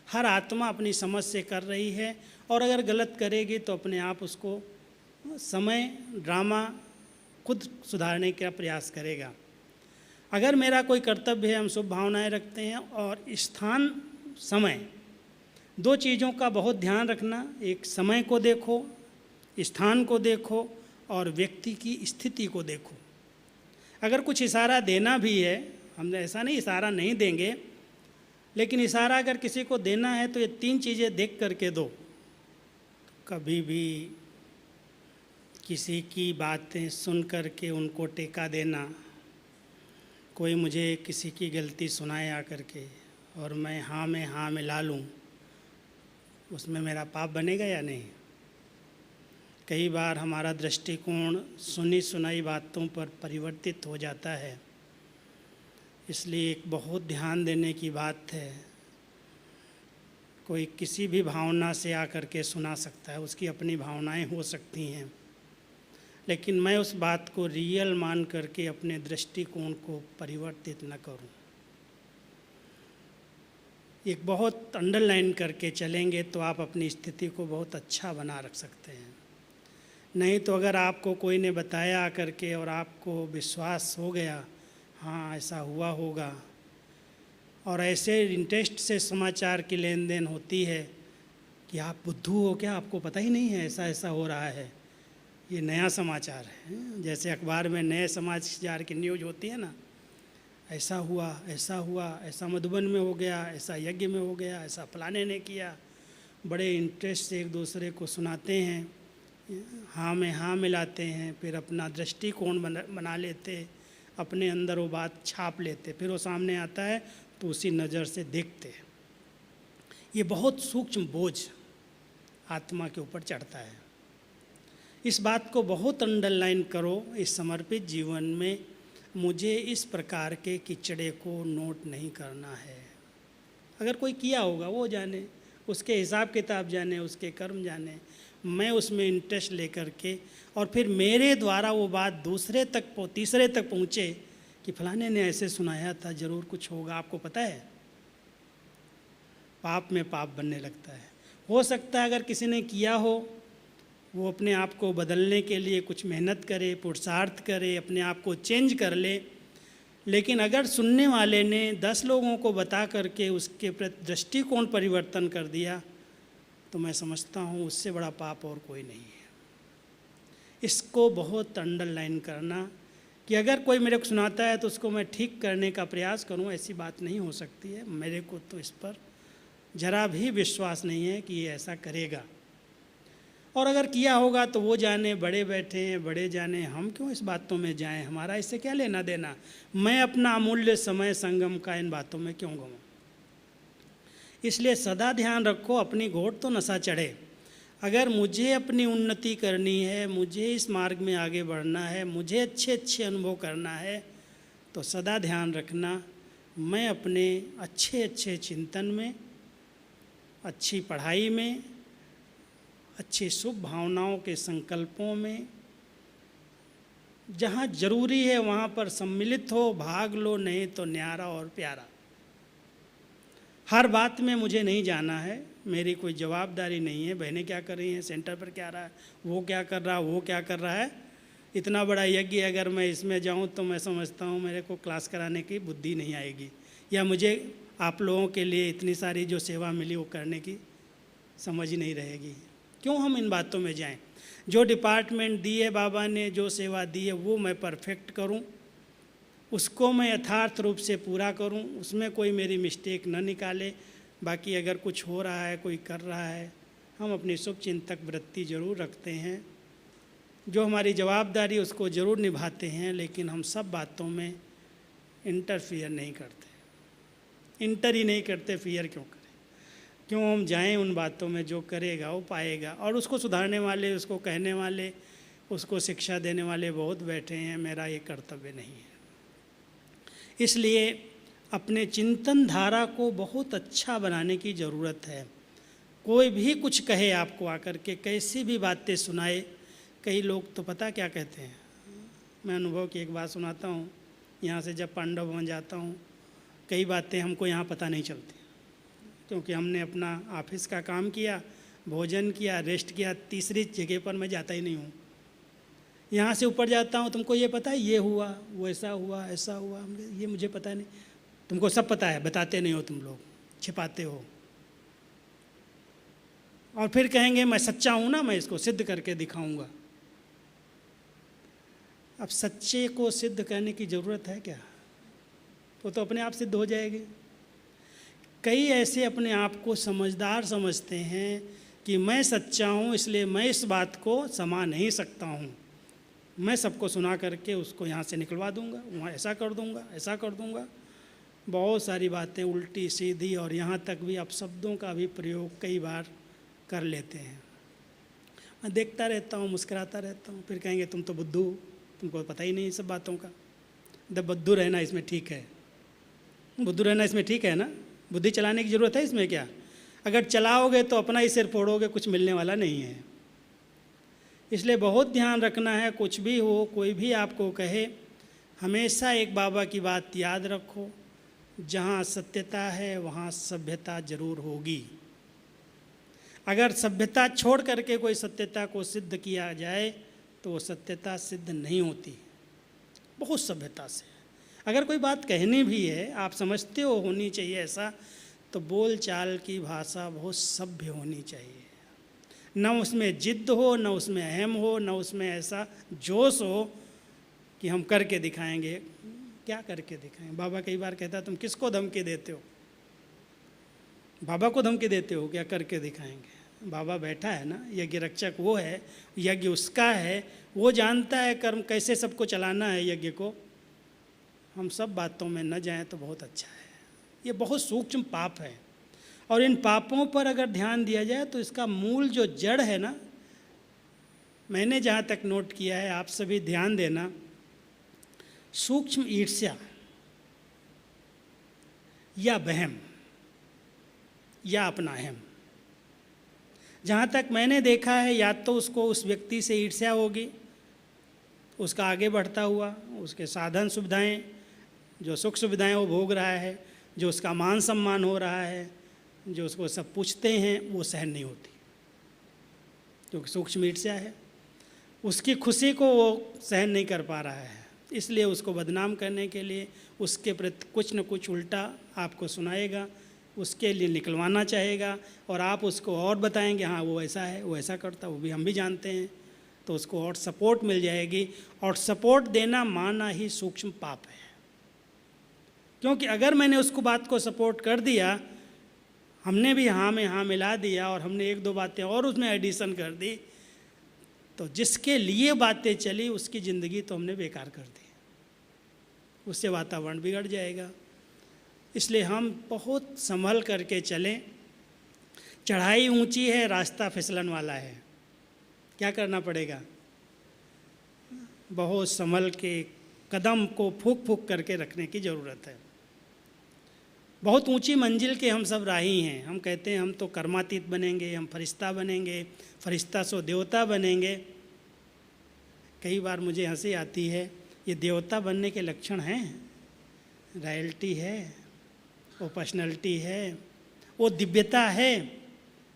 हर आत्मा अपनी समझ से कर रही है, और अगर गलत करेगी तो अपने आप उसको समय ड्रामा खुद सुधारने का प्रयास करेगा। अगर मेरा कोई कर्तव्य है, हम शुभ भावनाएं रखते हैं, और स्थान समय 2 चीज़ों का बहुत ध्यान रखना। एक समय को देखो, स्थान को देखो, और व्यक्ति की स्थिति को देखो। अगर कुछ इशारा देना भी है, हम ऐसा नहीं इशारा नहीं देंगे, लेकिन इशारा अगर किसी को देना है तो ये 3 चीज़ें देख करके दो। कभी भी किसी की बातें सुन करके उनको टेका देना, कोई मुझे किसी की गलती सुनाए आकर के और मैं हाँ में हाँ मिला लूँ, उसमें मेरा पाप बनेगा या नहीं? कई बार हमारा दृष्टिकोण सुनी सुनाई बातों पर परिवर्तित हो जाता है। इसलिए एक बहुत ध्यान देने की बात है। कोई किसी भी भावना से आकर के सुना सकता है, उसकी अपनी भावनाएं हो सकती हैं, लेकिन मैं उस बात को रियल मान करके अपने दृष्टिकोण को परिवर्तित न करूं। एक बहुत अंडरलाइन करके चलेंगे तो आप अपनी स्थिति को बहुत अच्छा बना रख सकते हैं। नहीं तो अगर आपको कोई ने बताया आकर के और आपको विश्वास हो गया, हाँ ऐसा हुआ होगा, और ऐसे इंटरेस्ट से समाचार की लेन देन होती है कि आप बुद्धू हो क्या, आपको पता ही नहीं है ऐसा ऐसा हो रहा है, ये नया समाचार है। जैसे अखबार में नए समाचार की न्यूज़ होती है ना, ऐसा हुआ, ऐसा मधुबन में हो गया, ऐसा यज्ञ में हो गया, ऐसा फलाने ने किया। बड़े इंटरेस्ट से एक दूसरे को सुनाते हैं, हाँ में हाँ मिलाते हैं, फिर अपना दृष्टिकोण बना लेते, अपने अंदर वो बात छाप लेते, फिर वो सामने आता है तो उसी नज़र से देखते हैं। ये बहुत सूक्ष्म बोझ आत्मा के ऊपर चढ़ता है। इस बात को बहुत अंडरलाइन करो इस समर्पित जीवन में। मुझे इस प्रकार के कीचड़े को नोट नहीं करना है। अगर कोई किया होगा वो जाने, उसके हिसाब किताब जाने, उसके कर्म जाने, मैं उसमें इंटरेस्ट लेकर के और फिर मेरे द्वारा वो बात दूसरे तक तीसरे तक पहुँचे कि फलाने ने ऐसे सुनाया था, ज़रूर कुछ होगा। आपको पता है पाप में पाप बनने लगता है। हो सकता है अगर किसी ने किया हो, वो अपने आप को बदलने के लिए कुछ मेहनत करे, पुरुषार्थ करे, अपने आप को चेंज कर ले, लेकिन अगर सुनने वाले ने 10 लोगों को बता करके उसके प्रति दृष्टिकोण परिवर्तन कर दिया, तो मैं समझता हूँ उससे बड़ा पाप और कोई नहीं है। इसको बहुत अंडरलाइन करना कि अगर कोई मेरे को सुनाता है तो उसको मैं ठीक करने का प्रयास करूँ, ऐसी बात नहीं हो सकती है। मेरे को तो इस पर जरा भी विश्वास नहीं है कि ये ऐसा करेगा, और अगर किया होगा तो वो जाने, बड़े बैठे हैं, बड़े जाने, हम क्यों इस बातों में जाएं, हमारा इससे क्या लेना देना। मैं अपना अमूल्य समय संगम का इन बातों में क्यों गंवाऊं। इसलिए सदा ध्यान रखो, अपनी घोट तो नशा चढ़े। अगर मुझे अपनी उन्नति करनी है, मुझे इस मार्ग में आगे बढ़ना है, मुझे अच्छे अच्छे अनुभव करना है, तो सदा ध्यान रखना मैं अपने अच्छे अच्छे चिंतन में, अच्छी पढ़ाई में, अच्छी शुभ भावनाओं के संकल्पों में, जहाँ जरूरी है वहाँ पर सम्मिलित हो, भाग लो, नहीं तो न्यारा और प्यारा। हर बात में मुझे नहीं जाना है, मेरी कोई जवाबदारी नहीं है। बहनें क्या कर रही हैं, सेंटर पर क्या रहा है, वो क्या कर रहा है, वो क्या कर रहा है। इतना बड़ा यज्ञ अगर मैं इसमें जाऊँ तो मैं समझता हूँ मेरे को क्लास कराने की बुद्धि नहीं आएगी, या मुझे आप लोगों के लिए इतनी सारी जो सेवा मिली वो करने की समझ ही नहीं रहेगी। क्यों हम इन बातों में जाएं? जो डिपार्टमेंट दी है बाबा ने, जो सेवा दी है, वो मैं परफेक्ट करूं, उसको मैं यथार्थ रूप से पूरा करूं, उसमें कोई मेरी मिस्टेक न निकाले। बाकी अगर कुछ हो रहा है, कोई कर रहा है, हम अपनी शुभ चिंतक वृत्ति ज़रूर रखते हैं, जो हमारी जवाबदारी उसको ज़रूर निभाते हैं, लेकिन हम सब बातों में इंटरफियर नहीं करते। इंटर ही नहीं करते, फियर क्यों करें? क्यों हम जाएं उन बातों में? जो करेगा वो पाएगा। और उसको सुधारने वाले, उसको कहने वाले, उसको शिक्षा देने वाले बहुत बैठे हैं। मेरा ये कर्तव्य नहीं है। इसलिए अपने चिंतन धारा को बहुत अच्छा बनाने की ज़रूरत है। कोई भी कुछ कहे आपको आकर के, कैसी भी बातें सुनाए, कई लोग तो पता क्या कहते हैं, मैं अनुभव की एक बात सुनाता हूँ। यहाँ से जब पांडव भवन जाता हूँ, कई बातें हमको यहाँ पता नहीं चलती, क्योंकि हमने अपना ऑफिस का काम किया, भोजन किया, रेस्ट किया, तीसरी जगह पर मैं जाता ही नहीं हूँ। यहाँ से ऊपर जाता हूँ, तुमको ये पता है, ये हुआ, वैसा हुआ, ऐसा हुआ, ये मुझे पता नहीं। तुमको सब पता है, बताते नहीं हो, तुम लोग छिपाते हो। और फिर कहेंगे मैं सच्चा हूँ ना, मैं इसको सिद्ध करके दिखाऊंगा। अब सच्चे को सिद्ध करने की ज़रूरत है क्या? वो तो अपने आप सिद्ध हो जाएगी। कई ऐसे अपने आप को समझदार समझते हैं कि मैं सच्चा हूँ, इसलिए मैं इस बात को समा नहीं सकता हूँ, मैं सबको सुना करके उसको यहाँ से निकलवा दूँगा, वहाँ ऐसा कर दूँगा, ऐसा कर दूँगा। बहुत सारी बातें उल्टी सीधी, और यहाँ तक भी अपशब्दों का भी प्रयोग कई बार कर लेते हैं। मैं देखता रहता हूँ, मुस्कुराता रहता हूँ। फिर कहेंगे तुम तो बुद्धू, तुमको पता ही नहीं सब बातों का। जब बुद्धू रहना इसमें ठीक है, बुद्धू रहना इसमें ठीक है ना, बुद्धि चलाने की ज़रूरत है इसमें क्या? अगर चलाओगे तो अपना ही सिर फोड़ोगे, कुछ मिलने वाला नहीं है। इसलिए बहुत ध्यान रखना है, कुछ भी हो, कोई भी आपको कहे, हमेशा एक बाबा की बात याद रखो, जहाँ सत्यता है वहाँ सभ्यता जरूर होगी। अगर सभ्यता छोड़ करके कोई सत्यता को सिद्ध किया जाए तो वो सत्यता सिद्ध नहीं होती। बहुत सभ्यता से अगर कोई बात कहनी भी है, आप समझते हो होनी चाहिए ऐसा, तो बोल चाल की भाषा बहुत सभ्य होनी चाहिए। न उसमें जिद्द हो, न उसमें अहम हो, न उसमें ऐसा जोश हो कि हम करके दिखाएंगे। क्या करके दिखाएं? बाबा कई बार कहता तुम किसको धमकी देते हो? बाबा को धमकी देते हो क्या करके दिखाएंगे? बाबा बैठा है ना, यज्ञ रक्षक वो है, यज्ञ उसका है, वो जानता है कर्म कैसे सबको चलाना है यज्ञ को। हम सब बातों में न जाएं तो बहुत अच्छा है। ये बहुत सूक्ष्म पाप है, और इन पापों पर अगर ध्यान दिया जाए तो इसका मूल जो जड़ है ना, मैंने जहाँ तक नोट किया है, आप सभी ध्यान देना, सूक्ष्म ईर्ष्या या वहम या अपना अहम। जहाँ तक मैंने देखा है, या तो उसको उस व्यक्ति से ईर्ष्या होगी, उसका आगे बढ़ता हुआ, उसके साधन सुविधाएं, जो सुख सुविधाएं वो भोग रहा है, जो उसका मान सम्मान हो रहा है, जो उसको सब पूछते हैं, वो सहन नहीं होती, क्योंकि सूक्ष्म ईर्ष्या है। उसकी खुशी को वो सहन नहीं कर पा रहा है, इसलिए उसको बदनाम करने के लिए उसके प्रति कुछ न कुछ उल्टा आपको सुनाएगा, उसके लिए निकलवाना चाहेगा, और आप उसको और बताएंगे हाँ वो ऐसा है, वो ऐसा करता, वो भी हम भी जानते हैं, तो उसको और सपोर्ट मिल जाएगी। और सपोर्ट देना माना ही सूक्ष्म पाप है, क्योंकि अगर मैंने उसको बात को सपोर्ट कर दिया, हमने भी हाँ में हाँ मिला दिया, और हमने एक दो बातें और उसमें एडिशन कर दी, तो जिसके लिए बातें चली उसकी ज़िंदगी तो हमने बेकार कर दी, उससे वातावरण बिगड़ जाएगा। इसलिए हम बहुत संभल करके चलें। चढ़ाई ऊंची है, रास्ता फिसलन वाला है, क्या करना पड़ेगा? बहुत संभल के कदम को फूंक फूंक करके रखने की ज़रूरत है। बहुत ऊंची मंजिल के हम सब राही हैं। हम कहते हैं हम तो कर्मातीत बनेंगे, हम फरिश्ता बनेंगे, फरिश्ता सो देवता बनेंगे। कई बार मुझे हंसी आती है, ये देवता बनने के लक्षण हैं? रॉयल्टी है, वो पर्सनैलिटी है, वो दिव्यता है,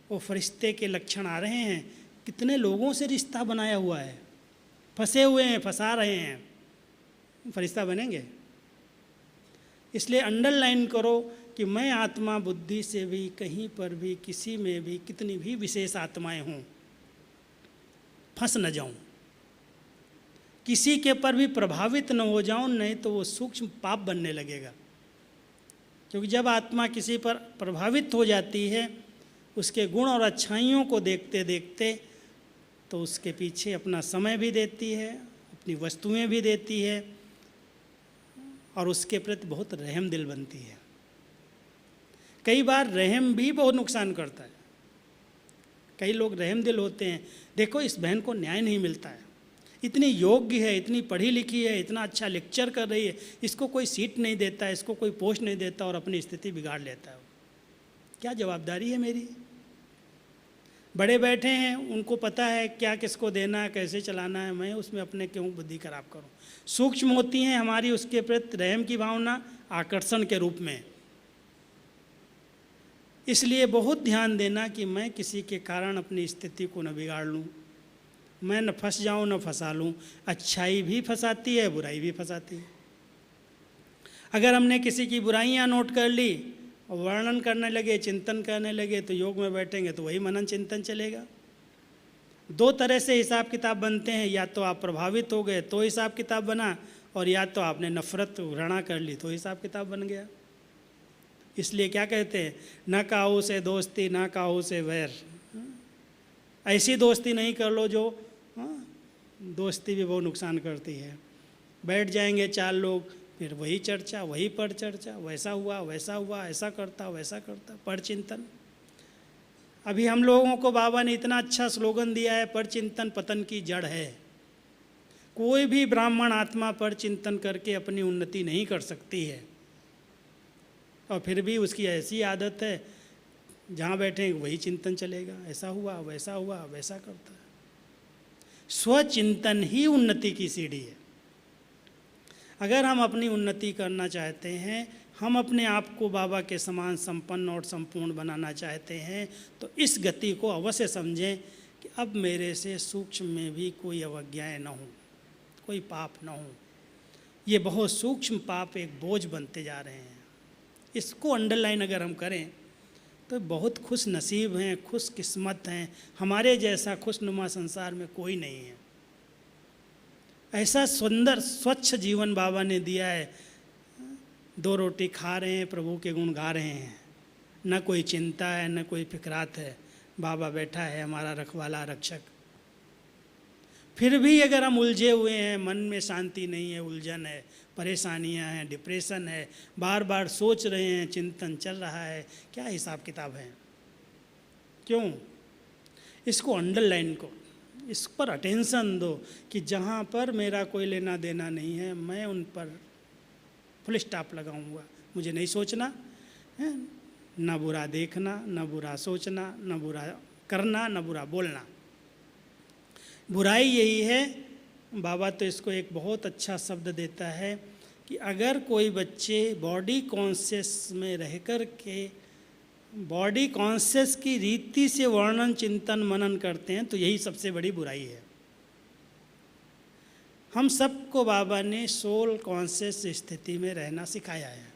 वो फरिश्ते के लक्षण आ रहे हैं। कितने लोगों से रिश्ता बनाया हुआ है, फंसे हुए हैं, फंसा रहे हैं, फरिश्ता बनेंगे? इसलिए अंडरलाइन करो कि मैं आत्मा बुद्धि से भी कहीं पर भी किसी में भी कितनी भी विशेष आत्माएं हों, फंस न जाऊं, किसी के पर भी प्रभावित न हो जाऊं, नहीं तो वो सूक्ष्म पाप बनने लगेगा। क्योंकि जब आत्मा किसी पर प्रभावित हो जाती है, उसके गुण और अच्छाइयों को देखते देखते, तो उसके पीछे अपना समय भी देती है, अपनी वस्तुएं भी देती है, और उसके प्रति बहुत रहम दिल बनती है। कई बार रहम भी बहुत नुकसान करता है। कई लोग रहम दिल होते हैं, देखो इस बहन को न्याय नहीं मिलता है, इतनी योग्य है, इतनी पढ़ी लिखी है, इतना अच्छा लेक्चर कर रही है, इसको कोई सीट नहीं देता, इसको कोई पोस्ट नहीं देता, और अपनी स्थिति बिगाड़ लेता है। क्या जवाबदारी है मेरी? बड़े बैठे हैं, उनको पता है क्या किसको देना है, कैसे चलाना है, मैं उसमें अपने क्यों बुद्धि खराब करूं? सूक्ष्म होती हैं हमारी उसके प्रति रहम की भावना आकर्षण के रूप में। इसलिए बहुत ध्यान देना कि मैं किसी के कारण अपनी स्थिति को न बिगाड़ लूं, मैं न फंस जाऊं न फंसा लूं। अच्छाई भी फंसाती है, बुराई भी फंसाती है। अगर हमने किसी की बुराइयां नोट कर ली और वर्णन करने लगे, चिंतन करने लगे, तो योग में बैठेंगे तो वही मनन चिंतन चलेगा। दो तरह से हिसाब किताब बनते हैं, या तो आप प्रभावित हो गए तो हिसाब किताब बना, और या तो आपने नफरत घृणा कर ली तो हिसाब किताब बन गया। इसलिए क्या कहते हैं, न काहू से दोस्ती न काहू से वैर। ऐसी दोस्ती नहीं कर लो जो दोस्ती भी बहुत नुकसान करती है। बैठ जाएंगे चार लोग, फिर वही चर्चा, वही पर चर्चा, वैसा हुआ, ऐसा करता वैसा करता, पर चिंतन। अभी हम लोगों को बाबा ने इतना अच्छा स्लोगन दिया है, पर चिंतन पतन की जड़ है। कोई भी ब्राह्मण आत्मा पर चिंतन करके अपनी उन्नति नहीं कर सकती है, और फिर भी उसकी ऐसी आदत है, जहाँ बैठे वही चिंतन चलेगा, ऐसा हुआ वैसा करता है। स्वचिंतन ही उन्नति की सीढ़ी है। अगर हम अपनी उन्नति करना चाहते हैं, हम अपने आप को बाबा के समान संपन्न और संपूर्ण बनाना चाहते हैं, तो इस गति को अवश्य समझें कि अब मेरे से सूक्ष्म में भी कोई अवज्ञाएं न हो, कोई पाप न हो। ये बहुत सूक्ष्म पाप एक बोझ बनते जा रहे हैं। इसको अंडरलाइन अगर हम करें तो बहुत खुश नसीब हैं, खुश किस्मत हैं। हमारे जैसा खुशनुमा संसार में कोई नहीं है। ऐसा सुंदर स्वच्छ जीवन बाबा ने दिया है। 2 रोटी खा रहे हैं, प्रभु के गुण गा रहे हैं, न कोई चिंता है न कोई फिक्रात है। बाबा बैठा है हमारा रखवाला रक्षक। फिर भी अगर हम उलझे हुए हैं, मन में शांति नहीं है, उलझन है, परेशानियां हैं, डिप्रेशन है, बार बार सोच रहे हैं, चिंतन चल रहा है, क्या हिसाब किताब है? क्यों? इसको अंडरलाइन को, इस पर अटेंशन दो कि जहाँ पर मेरा कोई लेना देना नहीं है, मैं उन पर फुल स्टॉप लगाऊंगा। मुझे नहीं सोचना है, न बुरा देखना, न बुरा सोचना, न बुरा करना, न बुरा बोलना। बुराई यही है, बाबा तो इसको एक बहुत अच्छा शब्द देता है कि अगर कोई बच्चे बॉडी कॉन्शियस में रह कर के बॉडी कॉन्शियस की रीति से वर्णन चिंतन मनन करते हैं, तो यही सबसे बड़ी बुराई है। हम सबको बाबा ने सोल कॉन्शियस स्थिति में रहना सिखाया है।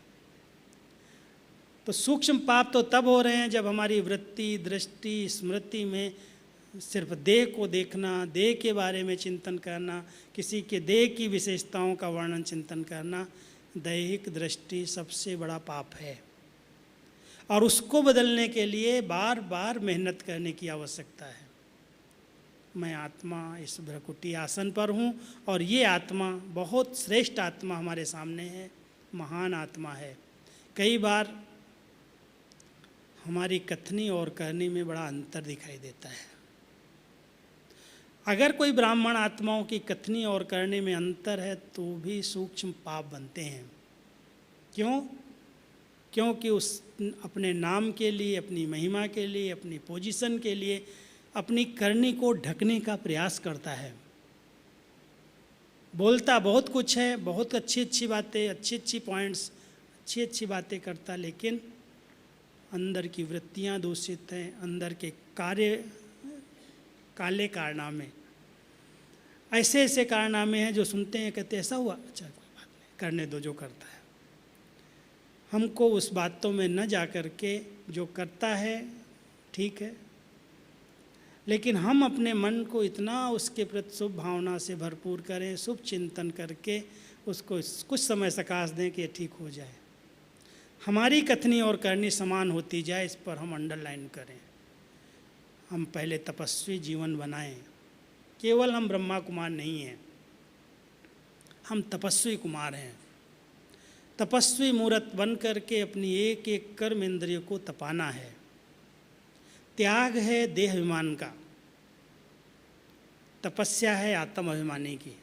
तो सूक्ष्म पाप तो तब हो रहे हैं जब हमारी वृत्ति, दृष्टि, स्मृति में सिर्फ देह को देखना, देह के बारे में चिंतन करना, किसी के देह की विशेषताओं का वर्णन चिंतन करना, दैहिक दृष्टि सबसे बड़ा पाप है। और उसको बदलने के लिए बार बार मेहनत करने की आवश्यकता है। मैं आत्मा इस भ्रकुटी आसन पर हूँ, और ये आत्मा बहुत श्रेष्ठ आत्मा हमारे सामने है, महान आत्मा है। कई बार हमारी कथनी और करनी में बड़ा अंतर दिखाई देता है। अगर कोई ब्राह्मण आत्माओं की कथनी और करने में अंतर है तो भी सूक्ष्म पाप बनते हैं। क्यों? क्योंकि उस अपने नाम के लिए, अपनी महिमा के लिए, अपनी पोजीशन के लिए अपनी करनी को ढकने का प्रयास करता है। बोलता बहुत कुछ है, बहुत अच्छी अच्छी बातें, अच्छी अच्छी पॉइंट्स, अच्छी अच्छी बातें करता, लेकिन अंदर की वृत्तियां दूषित हैं, अंदर के कार्य काले कारनामे, ऐसे ऐसे कारनामे हैं जो सुनते हैं, कहते ऐसा हुआ, अच्छा कोई बात नहीं, करने दो जो करता है। हमको उस बातों में न जा कर के जो करता है ठीक है, लेकिन हम अपने मन को इतना उसके प्रति शुभ भावना से भरपूर करें, शुभ चिंतन करके उसको कुछ समय सकाश दें कि ये ठीक हो जाए। हमारी कथनी और करनी समान होती जाए, इस पर हम अंडरलाइन करें। हम पहले तपस्वी जीवन बनाएं। केवल हम ब्रह्मा कुमार नहीं हैं, हम तपस्वी कुमार हैं। तपस्वी मूर्त बन करके अपनी एक एक कर्म इंद्रिय को तपाना है। त्याग है देह अभिमान का, तपस्या है आत्म अभिमानी की।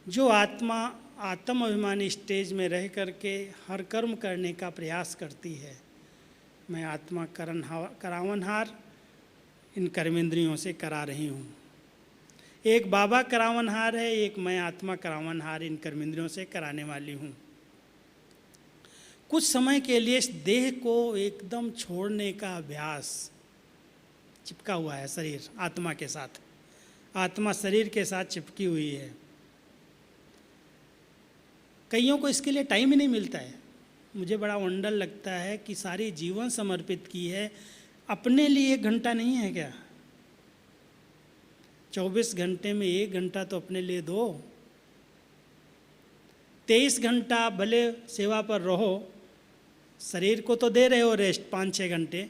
जो आत्मा आत्म अभिमानी स्टेज में रह करके हर कर्म करने का प्रयास करती है, मैं आत्मा करावनहार इन कर्मेंद्रियों से करा रही हूँ। एक बाबा करावनहार है, एक मैं आत्मा करावनहार इन कर्मेंद्रियों से कराने वाली हूँ। कुछ समय के लिए इस देह को एकदम छोड़ने का अभ्यास। चिपका हुआ है शरीर आत्मा के साथ, आत्मा शरीर के साथ चिपकी हुई है। कईयों को इसके लिए टाइम ही नहीं मिलता है। मुझे बड़ा वंडर लगता है कि सारी जीवन समर्पित की है, अपने लिए 1 घंटा नहीं है क्या? 24 घंटे में 1 घंटा तो अपने लिए दो। 23 घंटा भले सेवा पर रहो, शरीर को तो दे रहे हो रेस्ट 5-6 घंटे,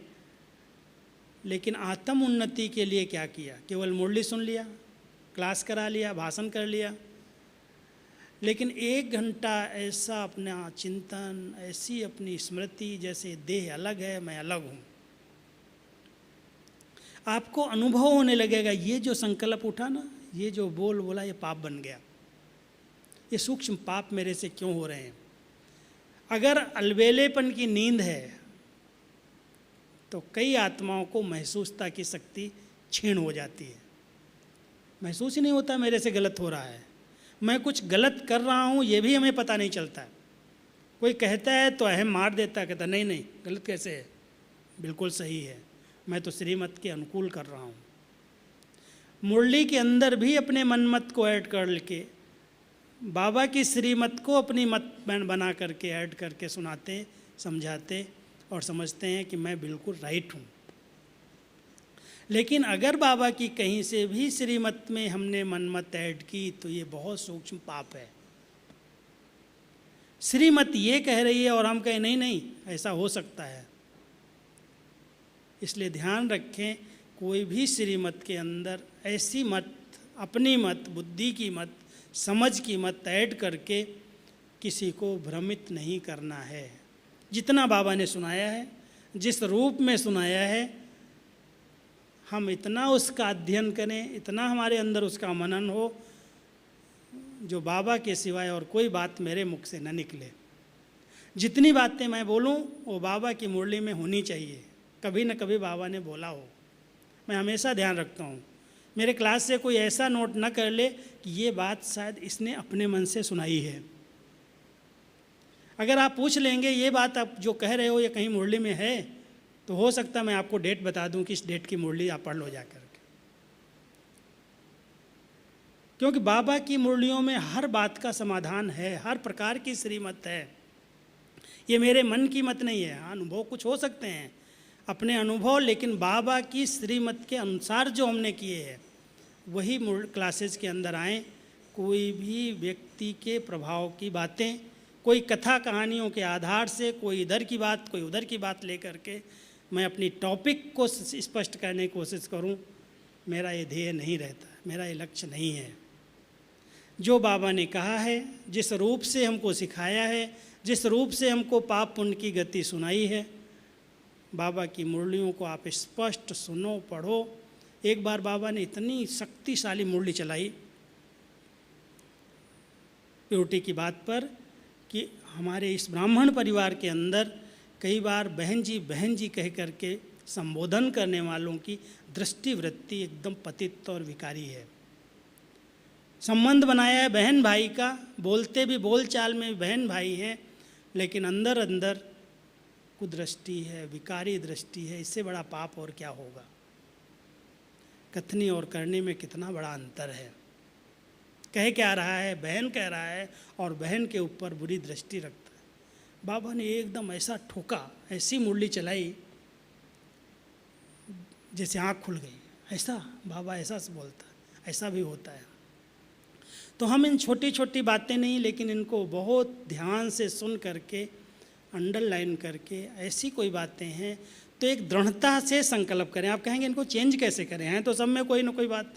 लेकिन आत्म उन्नति के लिए क्या किया? केवल मुरली सुन लिया, क्लास करा लिया, भाषण कर लिया, लेकिन 1 घंटा ऐसा अपना चिंतन, ऐसी अपनी स्मृति, जैसे देह अलग है मैं अलग हूँ। आपको अनुभव होने लगेगा, ये जो संकल्प उठा ना, ये जो बोला, ये पाप बन गया। ये सूक्ष्म पाप मेरे से क्यों हो रहे हैं? अगर अलबेलेपन की नींद है तो कई आत्माओं को महसूसता की शक्ति क्षीण हो जाती है। महसूस ही नहीं होता मेरे से गलत हो रहा है, मैं कुछ गलत कर रहा हूँ, ये भी हमें पता नहीं चलता है। कोई कहता है तो अहम मार देता है, कहता नहीं गलत कैसे है, बिल्कुल सही है, मैं तो श्रीमत के अनुकूल कर रहा हूँ। मुरली के अंदर भी अपने मनमत को ऐड कर के, बाबा की श्रीमत को अपनी मत बना करके ऐड करके सुनाते, समझाते और समझते हैं कि मैं बिल्कुल राइट हूँ। लेकिन अगर बाबा की कहीं से भी श्रीमत में हमने मनमत ऐड की तो ये बहुत सूक्ष्म पाप है। श्रीमत ये कह रही है और हम कहें नहीं ऐसा हो सकता है। इसलिए ध्यान रखें, कोई भी श्रीमत के अंदर ऐसी मत, अपनी मत, बुद्धि की मत, समझ की मत ऐड करके किसी को भ्रमित नहीं करना है। जितना बाबा ने सुनाया है, जिस रूप में सुनाया है, हम इतना उसका अध्ययन करें, इतना हमारे अंदर उसका मनन हो, जो बाबा के सिवाय और कोई बात मेरे मुख से न निकले। जितनी बातें मैं बोलूं वो बाबा की मुरली में होनी चाहिए, कभी न कभी बाबा ने बोला हो। मैं हमेशा ध्यान रखता हूँ, मेरे क्लास से कोई ऐसा नोट न कर ले कि ये बात शायद इसने अपने मन से सुनाई है। अगर आप पूछ लेंगे ये बात आप जो कह रहे हो ये कहीं मुरली में है, तो हो सकता है मैं आपको डेट बता दूं कि इस डेट की मुरली आप पढ़ लो जा करके। क्योंकि बाबा की मुरलियों में हर बात का समाधान है, हर प्रकार की श्रीमत है। ये मेरे मन की मत नहीं है। अनुभव कुछ हो सकते हैं, अपने अनुभव, लेकिन बाबा की श्रीमत के अनुसार जो हमने किए हैं वही क्लासेस के अंदर आएँ। कोई भी व्यक्ति के प्रभाव की बातें, कोई कथा कहानियों के आधार से, कोई इधर की बात कोई उधर की बात लेकर के मैं अपनी टॉपिक को स्पष्ट करने की कोशिश करूं, मेरा ये ध्येय नहीं रहता, मेरा ये लक्ष्य नहीं है। जो बाबा ने कहा है, जिस रूप से हमको सिखाया है, जिस रूप से हमको पाप पुण्य की गति सुनाई है, बाबा की मुरलियों को आप स्पष्ट सुनो, पढ़ो। एक बार बाबा ने इतनी शक्तिशाली मुरली चलाई प्योरिटी की बात पर कि हमारे इस ब्राह्मण परिवार के अंदर कई बार बहन जी कह करके संबोधन करने वालों की दृष्टि वृत्ति एकदम पतित और विकारी है। संबंध बनाया है बहन भाई का, बोलते भी बोल चाल में बहन भाई हैं, लेकिन अंदर अंदर कुदृष्टि है, विकारी दृष्टि है। इससे बड़ा पाप और क्या होगा। कथनी और करने में कितना बड़ा अंतर है। कह क्या रहा है, बहन कह रहा है और बहन के ऊपर बुरी दृष्टि रखता है। बाबा ने एकदम ऐसा ठोका, ऐसी मुरली चलाई जैसे आँख खुल गई। ऐसा बाबा ऐसा से बोलता, ऐसा भी होता है। तो हम इन छोटी छोटी बातें नहीं, लेकिन इनको बहुत ध्यान से सुन करके, अंडरलाइन करके, ऐसी कोई बातें हैं तो एक दृढ़ता से संकल्प करें। आप कहेंगे इनको चेंज कैसे करें, हैं तो सब में कोई ना कोई बात।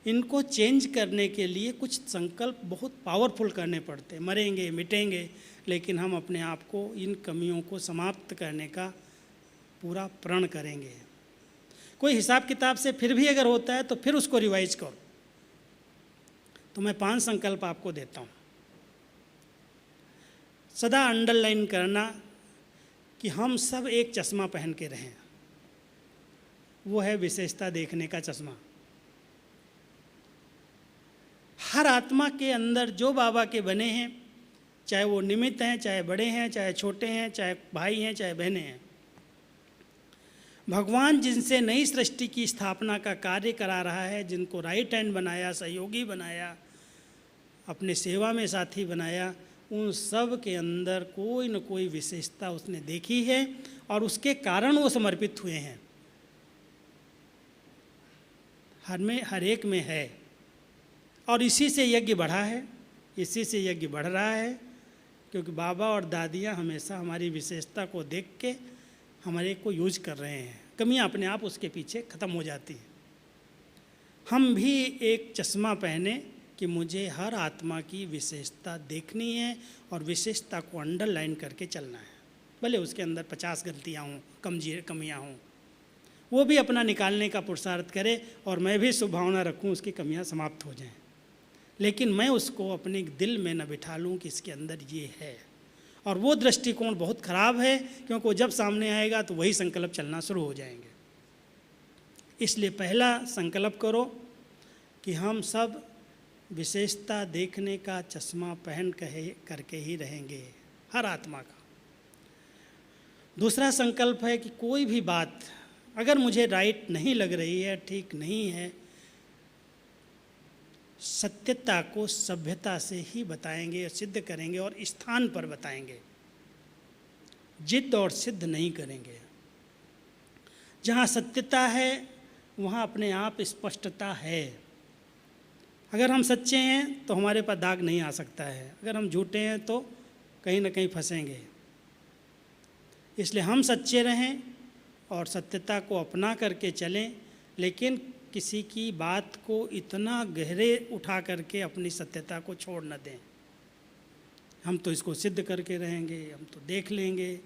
इनको चेंज करने के लिए कुछ संकल्प बहुत पावरफुल करने पड़ते हैं। मरेंगे मिटेंगे, लेकिन हम अपने आप को इन कमियों को समाप्त करने का पूरा प्रण करेंगे। कोई हिसाब किताब से फिर भी अगर होता है तो फिर उसको रिवाइज करो। तो मैं 5 संकल्प आपको देता हूँ। सदा अंडरलाइन करना कि हम सब एक चश्मा पहन के रहें, वो है विशेषता देखने का चश्मा। हर आत्मा के अंदर जो बाबा के बने हैं, चाहे वो निमित्त हैं, चाहे बड़े हैं, चाहे छोटे हैं, चाहे भाई हैं, चाहे बहनें हैं, भगवान जिनसे नई सृष्टि की स्थापना का कार्य करा रहा है, जिनको राइट हैंड बनाया, सहयोगी बनाया, अपने सेवा में साथी बनाया, उन सब के अंदर कोई न कोई विशेषता उसने देखी है और उसके कारण वो समर्पित हुए हैं। हर एक में है और इसी से यज्ञ बढ़ा है, इसी से यज्ञ बढ़ रहा है, क्योंकि बाबा और दादियाँ हमेशा हमारी विशेषता को देख के हमारे को यूज कर रहे हैं। कमियाँ अपने आप उसके पीछे ख़त्म हो जाती हैं। हम भी एक चश्मा पहने कि मुझे हर आत्मा की विशेषता देखनी है और विशेषता को अंडरलाइन करके चलना है। भले उसके अंदर 50 गलतियाँ हों, कमियाँ हों, वो भी अपना निकालने का पुरुषार्थ करे और मैं भी शुभभावना रखूँ उसकी कमियाँ समाप्त हो जाएं। लेकिन मैं उसको अपने दिल में न बिठा लूँ कि इसके अंदर ये है। और वो दृष्टिकोण बहुत ख़राब है, क्योंकि वो जब सामने आएगा तो वही संकल्प चलना शुरू हो जाएंगे। इसलिए पहला संकल्प करो कि हम सब विशेषता देखने का चश्मा पहन करके ही रहेंगे, हर आत्मा का। दूसरा संकल्प है कि कोई भी बात अगर मुझे राइट नहीं लग रही है, ठीक नहीं है, सत्यता को सभ्यता से ही बताएंगे, सिद्ध करेंगे और स्थान पर बताएंगे। जिद और सिद्ध नहीं करेंगे। जहाँ सत्यता है वहाँ अपने आप स्पष्टता है। अगर हम सच्चे हैं तो हमारे पास दाग नहीं आ सकता है, अगर हम झूठे हैं तो कहीं ना कहीं फंसेंगे। इसलिए हम सच्चे रहें और सत्यता को अपना करके चलें, लेकिन किसी की बात को इतना गहरे उठा करके अपनी सत्यता को छोड़ न दें। हम तो इसको सिद्ध करके रहेंगे, हम तो देख लेंगे।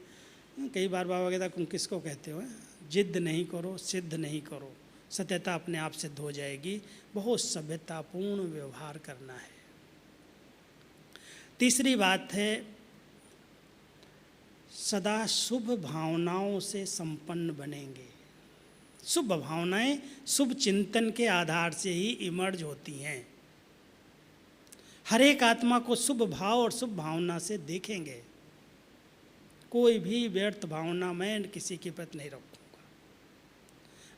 कई बार बाबा कहता तुम किसको कहते हो, जिद नहीं करो, सिद्ध नहीं करो, सत्यता अपने आप सिद्ध हो जाएगी। बहुत सभ्यतापूर्ण व्यवहार करना है। तीसरी बात है, सदा शुभ भावनाओं से संपन्न बनेंगे। शुभ भावनाएं शुभ चिंतन के आधार से ही इमर्ज होती हैं। हर एक आत्मा को शुभ भाव और शुभ भावना से देखेंगे। कोई भी व्यर्थ भावना मैं किसी के प्रति नहीं रखूँगा।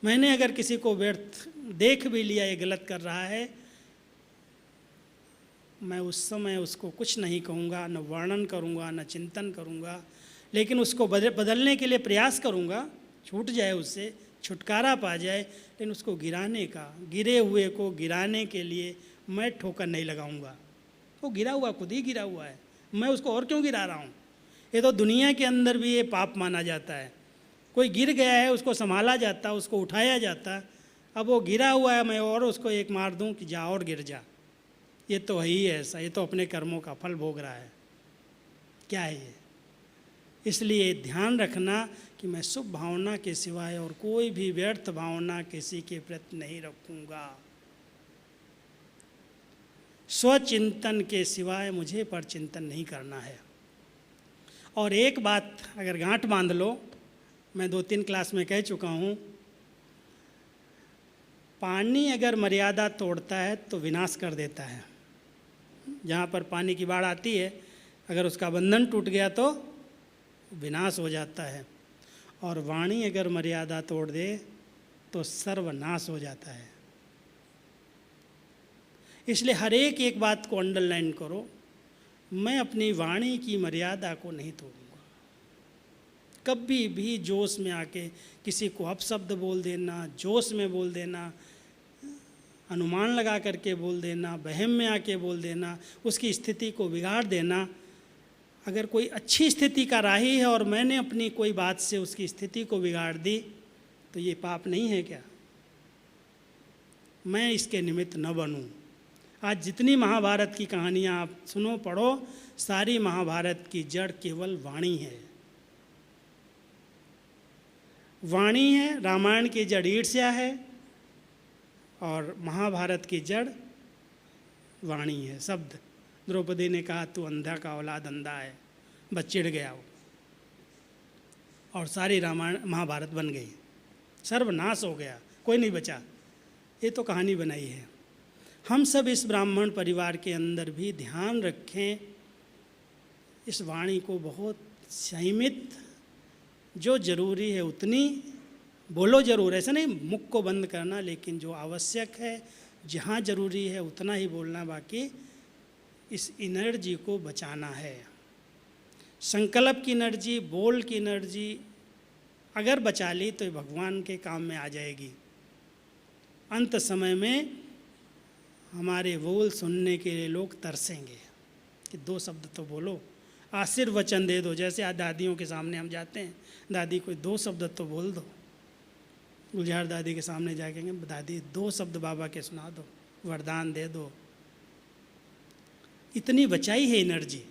मैंने अगर किसी को व्यर्थ देख भी लिया ये गलत कर रहा है, मैं उस समय उसको कुछ नहीं कहूँगा, न वर्णन करूँगा, न चिंतन करूँगा, लेकिन उसको बदलने के लिए प्रयास करूँगा। छूट जाए, उससे छुटकारा पा जाए, लेकिन उसको गिरे हुए को गिराने के लिए मैं ठोकर नहीं लगाऊंगा। वो गिरा हुआ खुद ही गिरा हुआ है, मैं उसको और क्यों गिरा रहा हूँ। ये तो दुनिया के अंदर भी ये पाप माना जाता है। कोई गिर गया है, उसको संभाला जाता, उसको उठाया जाता, अब वो गिरा हुआ है, मैं और उसको एक मार दूँ कि जा और गिर जा। ये तो है ही ऐसा, ये तो अपने कर्मों का फल भोग रहा है। क्या है ये? इसलिए ध्यान रखना कि मैं शुभ भावना के सिवाय और कोई भी व्यर्थ भावना किसी के प्रति नहीं रखूँगा। स्वचिंतन के सिवाय मुझे पर चिंतन नहीं करना है। और एक बात अगर गांठ बांध लो, मैं 2-3 क्लास में कह चुका हूँ, पानी अगर मर्यादा तोड़ता है तो विनाश कर देता है। जहाँ पर पानी की बाढ़ आती है, अगर उसका बंधन टूट गया तो विनाश हो जाता है। और वाणी अगर मर्यादा तोड़ दे तो सर्वनाश हो जाता है। इसलिए हर एक बात को अंडरलाइन करो, मैं अपनी वाणी की मर्यादा को नहीं तोड़ूंगा। कभी भी जोश में आके किसी को अपशब्द बोल देना, जोश में बोल देना, अनुमान लगा करके बोल देना, वहम में आके बोल देना, उसकी स्थिति को बिगाड़ देना। अगर कोई अच्छी स्थिति का राही है और मैंने अपनी कोई बात से उसकी स्थिति को बिगाड़ दी, तो ये पाप नहीं है क्या? मैं इसके निमित्त न बनूं। आज जितनी महाभारत की कहानियाँ आप सुनो, पढ़ो, सारी महाभारत की जड़ केवल वाणी है। वाणी है। रामायण की जड़ ईर्ष्या है और महाभारत की जड़ वाणी है, शब्द। द्रौपदी ने कहा तू अंधा का औलाद अंधा है, बस चिढ़ गया वो, और सारी रामायण महाभारत बन गई, सर्वनाश हो गया, कोई नहीं बचा। ये तो कहानी बनाई है। हम सब इस ब्राह्मण परिवार के अंदर भी ध्यान रखें, इस वाणी को बहुत संयमित, जो जरूरी है उतनी बोलो जरूर, ऐसा नहीं मुख को बंद करना, लेकिन जो आवश्यक है, जहाँ जरूरी है उतना ही बोलना, बाकी इस एनर्जी को बचाना है। संकल्प की एनर्जी, बोल की एनर्जी अगर बचा ली तो भगवान के काम में आ जाएगी। अंत समय में हमारे बोल सुनने के लिए लोग तरसेंगे कि 2 शब्द तो बोलो, आशीर्वचन दे दो। जैसे आज दादियों के सामने हम जाते हैं, दादी कोई 2 शब्द तो बोल दो। गुलजार दादी के सामने जाके दादी 2 शब्द बाबा के सुना दो, वरदान दे दो। इतनी बचाई है एनर्जी।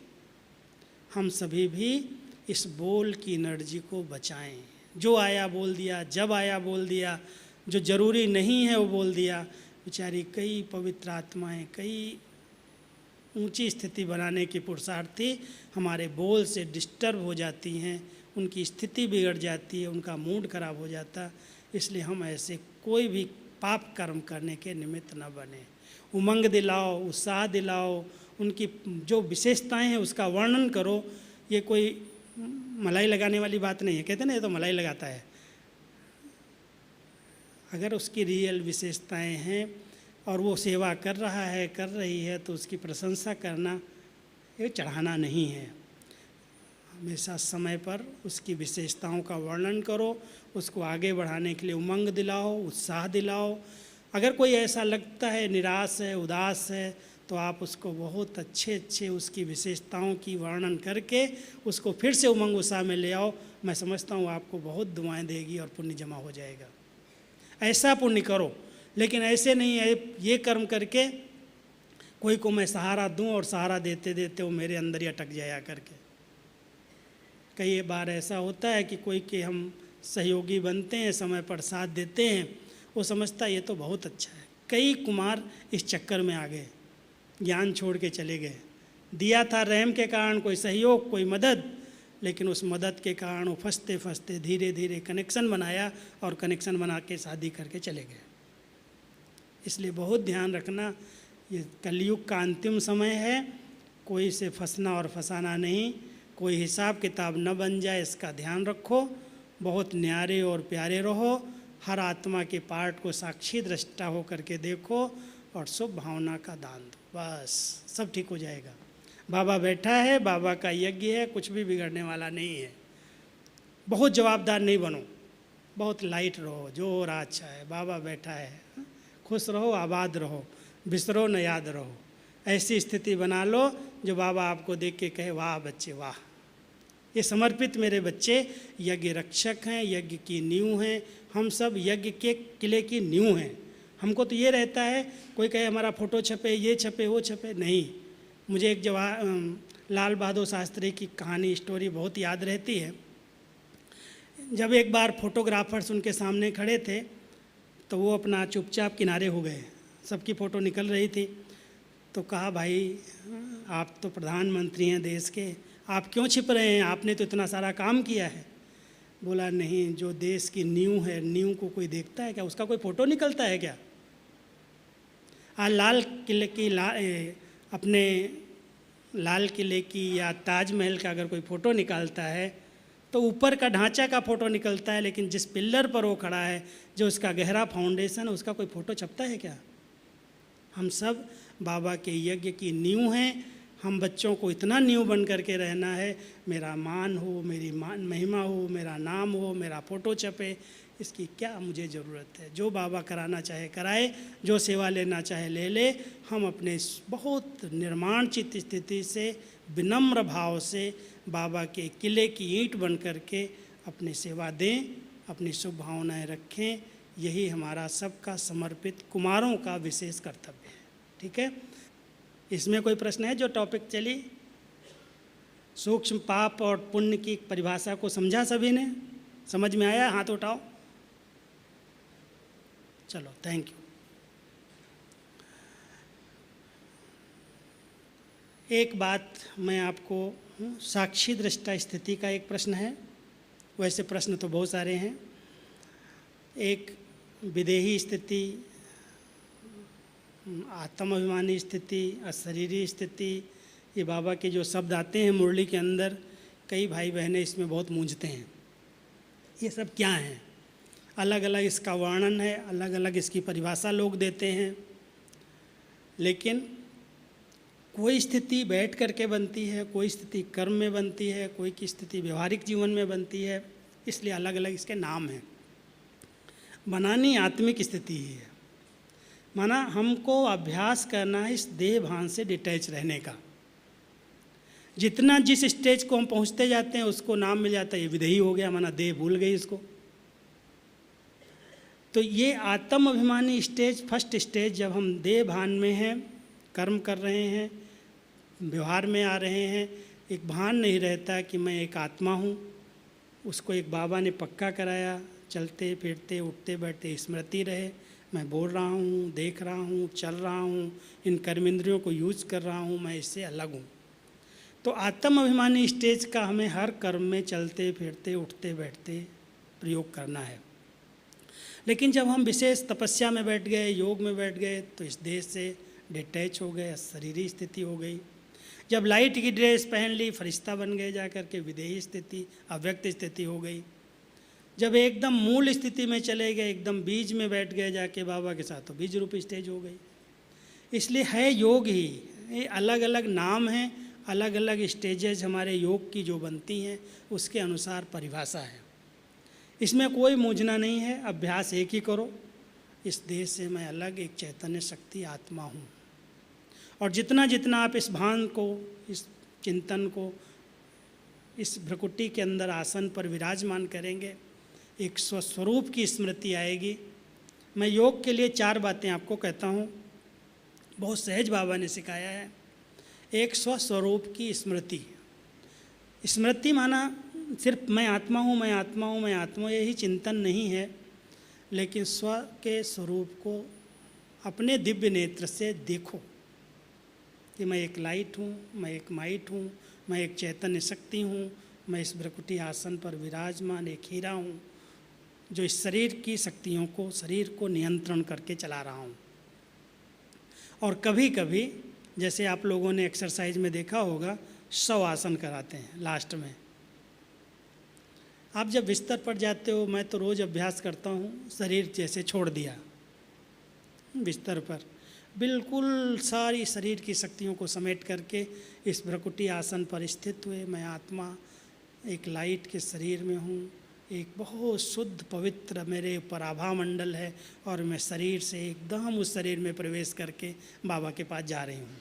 हम सभी भी इस बोल की एनर्जी को बचाएं। जो आया बोल दिया, जब आया बोल दिया, जो जरूरी नहीं है वो बोल दिया। बेचारी कई पवित्र आत्माएं, कई ऊंची स्थिति बनाने की पुरुषार्थी हमारे बोल से डिस्टर्ब हो जाती हैं, उनकी स्थिति बिगड़ जाती है, उनका मूड खराब हो जाता। इसलिए हम ऐसे कोई भी पाप कर्म करने के निमित्त न बने। उमंग दिलाओ, उत्साह दिलाओ, उनकी जो विशेषताएं हैं उसका वर्णन करो। ये कोई मलाई लगाने वाली बात नहीं है। कहते ना ये तो मलाई लगाता है। अगर उसकी रियल विशेषताएं हैं और वो सेवा कर रहा है, कर रही है, तो उसकी प्रशंसा करना ये चढ़ाना नहीं है। हमेशा समय पर उसकी विशेषताओं का वर्णन करो, उसको आगे बढ़ाने के लिए उमंग दिलाओ, उत्साह दिलाओ। अगर कोई ऐसा लगता है निराश है, उदास है, तो आप उसको बहुत अच्छे उसकी विशेषताओं की वर्णन करके उसको फिर से उमंग उत्साह में ले आओ। मैं समझता हूँ आपको बहुत दुआएं देगी और पुण्य जमा हो जाएगा। ऐसा पुण्य करो, लेकिन ऐसे नहीं है ये कर्म करके कोई को मैं सहारा दूं और सहारा देते देते वो मेरे अंदर ही अटक जाया करके। कई बार ऐसा होता है कि कोई के हम सहयोगी बनते हैं, समय पर साथ देते हैं, वो समझता है ये तो बहुत अच्छा है। कई कुमार इस चक्कर में आ गए, ज्ञान छोड़ के चले गए। दिया था रहम के कारण कोई सहयोग, कोई मदद, लेकिन उस मदद के कारण वो फंसते फंसते धीरे धीरे कनेक्शन बनाया और कनेक्शन बना के शादी करके चले गए। इसलिए बहुत ध्यान रखना, ये कलयुग का अंतिम समय है। कोई से फंसना और फंसाना नहीं, कोई हिसाब किताब न बन जाए, इसका ध्यान रखो। बहुत न्यारे और प्यारे रहो, हर आत्मा के पार्ट को साक्षी दृष्टा हो करके देखो और शुभ भावना का दान दो, बस सब ठीक हो जाएगा। बाबा बैठा है, बाबा का यज्ञ है, कुछ भी बिगड़ने वाला नहीं है। बहुत जवाबदार नहीं बनो, बहुत लाइट रहो, जो हो रहा अच्छा है, बाबा बैठा है, खुश रहो, आबाद रहो, बिसरो न याद रहो। ऐसी स्थिति बना लो जो बाबा आपको देख के कहे वाह बच्चे वाह, ये समर्पित मेरे बच्चे यज्ञ रक्षक हैं, यज्ञ की नींव हैं। हम सब यज्ञ के किले की नींव हैं। हमको तो ये रहता है कोई कहे हमारा फ़ोटो छपे, ये छपे, वो छपे, नहीं। मुझे एक लाल बहादुर शास्त्री की कहानी स्टोरी बहुत याद रहती है। जब एक बार फोटोग्राफर्स उनके सामने खड़े थे तो वो अपना चुपचाप किनारे हो गए, सबकी फ़ोटो निकल रही थी। तो कहा भाई आप तो प्रधानमंत्री हैं देश के, आप क्यों छिप रहे हैं, आपने तो इतना सारा काम किया है। बोला नहीं, जो देश की नींव है, नींव को कोई देखता है क्या, उसका कोई फ़ोटो निकलता है क्या। आज लाल किले की अपने लाल किले की या ताजमहल का अगर कोई फ़ोटो निकालता है तो ऊपर का ढांचा का फ़ोटो निकलता है, लेकिन जिस पिल्लर पर वो खड़ा है, जो उसका गहरा फाउंडेशन है, उसका कोई फ़ोटो छपता है क्या। हम सब बाबा के यज्ञ की नींव हैं। हम बच्चों को इतना न्यू बन करके रहना है, मेरा मान हो, मेरी महिमा हो, मेरा नाम हो, मेरा फ़ोटो छपे, इसकी क्या मुझे ज़रूरत है। जो बाबा कराना चाहे कराए, जो सेवा लेना चाहे ले ले। हम अपने बहुत निर्माण चित्त स्थिति से, विनम्र भाव से बाबा के किले की ईंट बन करके अपनी सेवा दें, अपनी शुभ भावनाएँ रखें। यही हमारा सबका समर्पित कुमारों का विशेष कर्तव्य है। ठीक है, इसमें कोई प्रश्न है? जो टॉपिक चली, सूक्ष्म पाप और पुण्य की परिभाषा को समझा सभी ने? समझ में आया? हाथ उठाओ। चलो, थैंक यू। एक बात मैं आपको, साक्षी दृष्टा स्थिति का एक प्रश्न है। वैसे प्रश्न तो बहुत सारे हैं। एक विदेही स्थिति, आत्माभिमानी स्थिति, अशरीरी स्थिति, ये बाबा के जो शब्द आते हैं मुरली के अंदर, कई भाई बहनें इसमें बहुत मूंझते हैं। ये सब क्या हैं? अलग अलग इसका वर्णन है, अलग अलग इसकी परिभाषा लोग देते हैं। लेकिन कोई स्थिति बैठ करके बनती है, कोई स्थिति कर्म में बनती है, कोई की स्थिति व्यवहारिक जीवन में बनती है, इसलिए अलग अलग इसके नाम हैं। बनानी आत्मिक स्थिति ही है। माना हमको अभ्यास करना है इस देह भान से डिटैच रहने का। जितना जिस स्टेज को हम पहुंचते जाते हैं उसको नाम मिल जाता है, ये विदेही हो गया, माना देह भूल गई इसको। तो ये आत्म अभिमानी स्टेज, फर्स्ट स्टेज, जब हम देह भान में हैं, कर्म कर रहे हैं, व्यवहार में आ रहे हैं, एक भान नहीं रहता कि मैं एक आत्मा हूँ। उसको एक बाबा ने पक्का कराया, चलते फिरते उठते बैठते स्मृति रहे, मैं बोल रहा हूँ, देख रहा हूँ, चल रहा हूँ, इन कर्मेंद्रियों को यूज़ कर रहा हूँ, मैं इससे अलग हूँ। तो आत्म अभिमानी स्टेज का हमें हर कर्म में चलते फिरते उठते बैठते प्रयोग करना है। लेकिन जब हम विशेष तपस्या में बैठ गए, योग में बैठ गए, तो इस देह से डिटैच हो गए, शरीरी स्थिति हो गई। जब लाइट की ड्रेस पहन ली, फरिश्ता बन गए, जा कर के विदेही स्थिति, अव्यक्त स्थिति हो गई। जब एकदम मूल स्थिति में चले गए, एकदम बीज में बैठ गए जाके बाबा के साथ, तो बीज रूपी स्टेज हो गई। इसलिए है योग ही, ये अलग अलग नाम हैं, अलग अलग स्टेजेज हमारे योग की जो बनती हैं उसके अनुसार परिभाषा है। इसमें कोई मूझना नहीं है, अभ्यास एक ही करो, इस देह से मैं अलग एक चैतन्य शक्ति आत्मा हूँ। और जितना जितना आप इस भान को, इस चिंतन को इस भ्रकुटी के अंदर आसन पर विराजमान करेंगे, एक स्वस्वरूप की स्मृति आएगी। मैं योग के लिए 4 बातें आपको कहता हूँ, बहुत सहज बाबा ने सिखाया है। एक स्वस्वरूप की स्मृति। स्मृति माना सिर्फ मैं आत्मा हूँ, मैं आत्मा हूँ, मैं आत्मा, यही चिंतन नहीं है, लेकिन स्व के स्वरूप को अपने दिव्य नेत्र से देखो कि मैं एक लाइट हूँ, मैं एक माइट हूँ, मैं एक चैतन्य शक्ति हूँ, मैं इस भ्रकुटी आसन पर विराजमान एक हीरा हूँ जो इस शरीर की शक्तियों को, शरीर को नियंत्रण करके चला रहा हूँ। और कभी कभी जैसे आप लोगों ने एक्सरसाइज में देखा होगा, 100 आसन कराते हैं लास्ट में। आप जब बिस्तर पर जाते हो, मैं तो रोज़ अभ्यास करता हूँ, शरीर जैसे छोड़ दिया बिस्तर पर, बिल्कुल सारी शरीर की शक्तियों को समेट करके इस भ्रकुटी आसन पर स्थित हुए। मैं आत्मा एक लाइट के शरीर में हूँ, एक बहुत शुद्ध पवित्र मेरे ऊपर आभा मंडल है, और मैं शरीर से एकदम उस शरीर में प्रवेश करके बाबा के पास जा रही हूँ।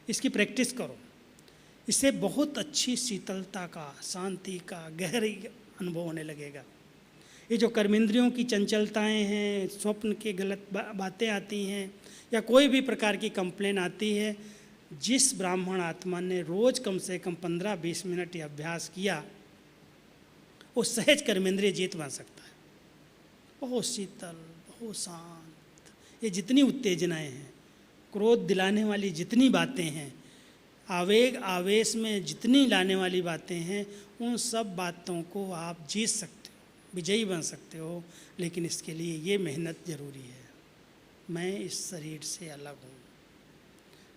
इसकी प्रैक्टिस करो, इससे बहुत अच्छी शीतलता का, शांति का, गहरी अनुभव होने लगेगा। ये जो कर्मेंद्रियों की चंचलताएं हैं, स्वप्न के गलत बातें आती हैं, या कोई भी प्रकार की कंप्लेन आती है, जिस ब्राह्मण आत्मा ने रोज़ कम से कम 15-20 मिनट ये अभ्यास किया, वो सहज कर्मेंद्रिय जीत बन सकता है। बहुत शीतल, बहुत शांत। ये जितनी उत्तेजनाएं हैं, क्रोध दिलाने वाली जितनी बातें हैं, आवेग आवेश में जितनी लाने वाली बातें हैं, उन सब बातों को आप जीत सकते हो, विजयी बन सकते हो। लेकिन इसके लिए ये मेहनत ज़रूरी है। मैं इस शरीर से अलग हूँ,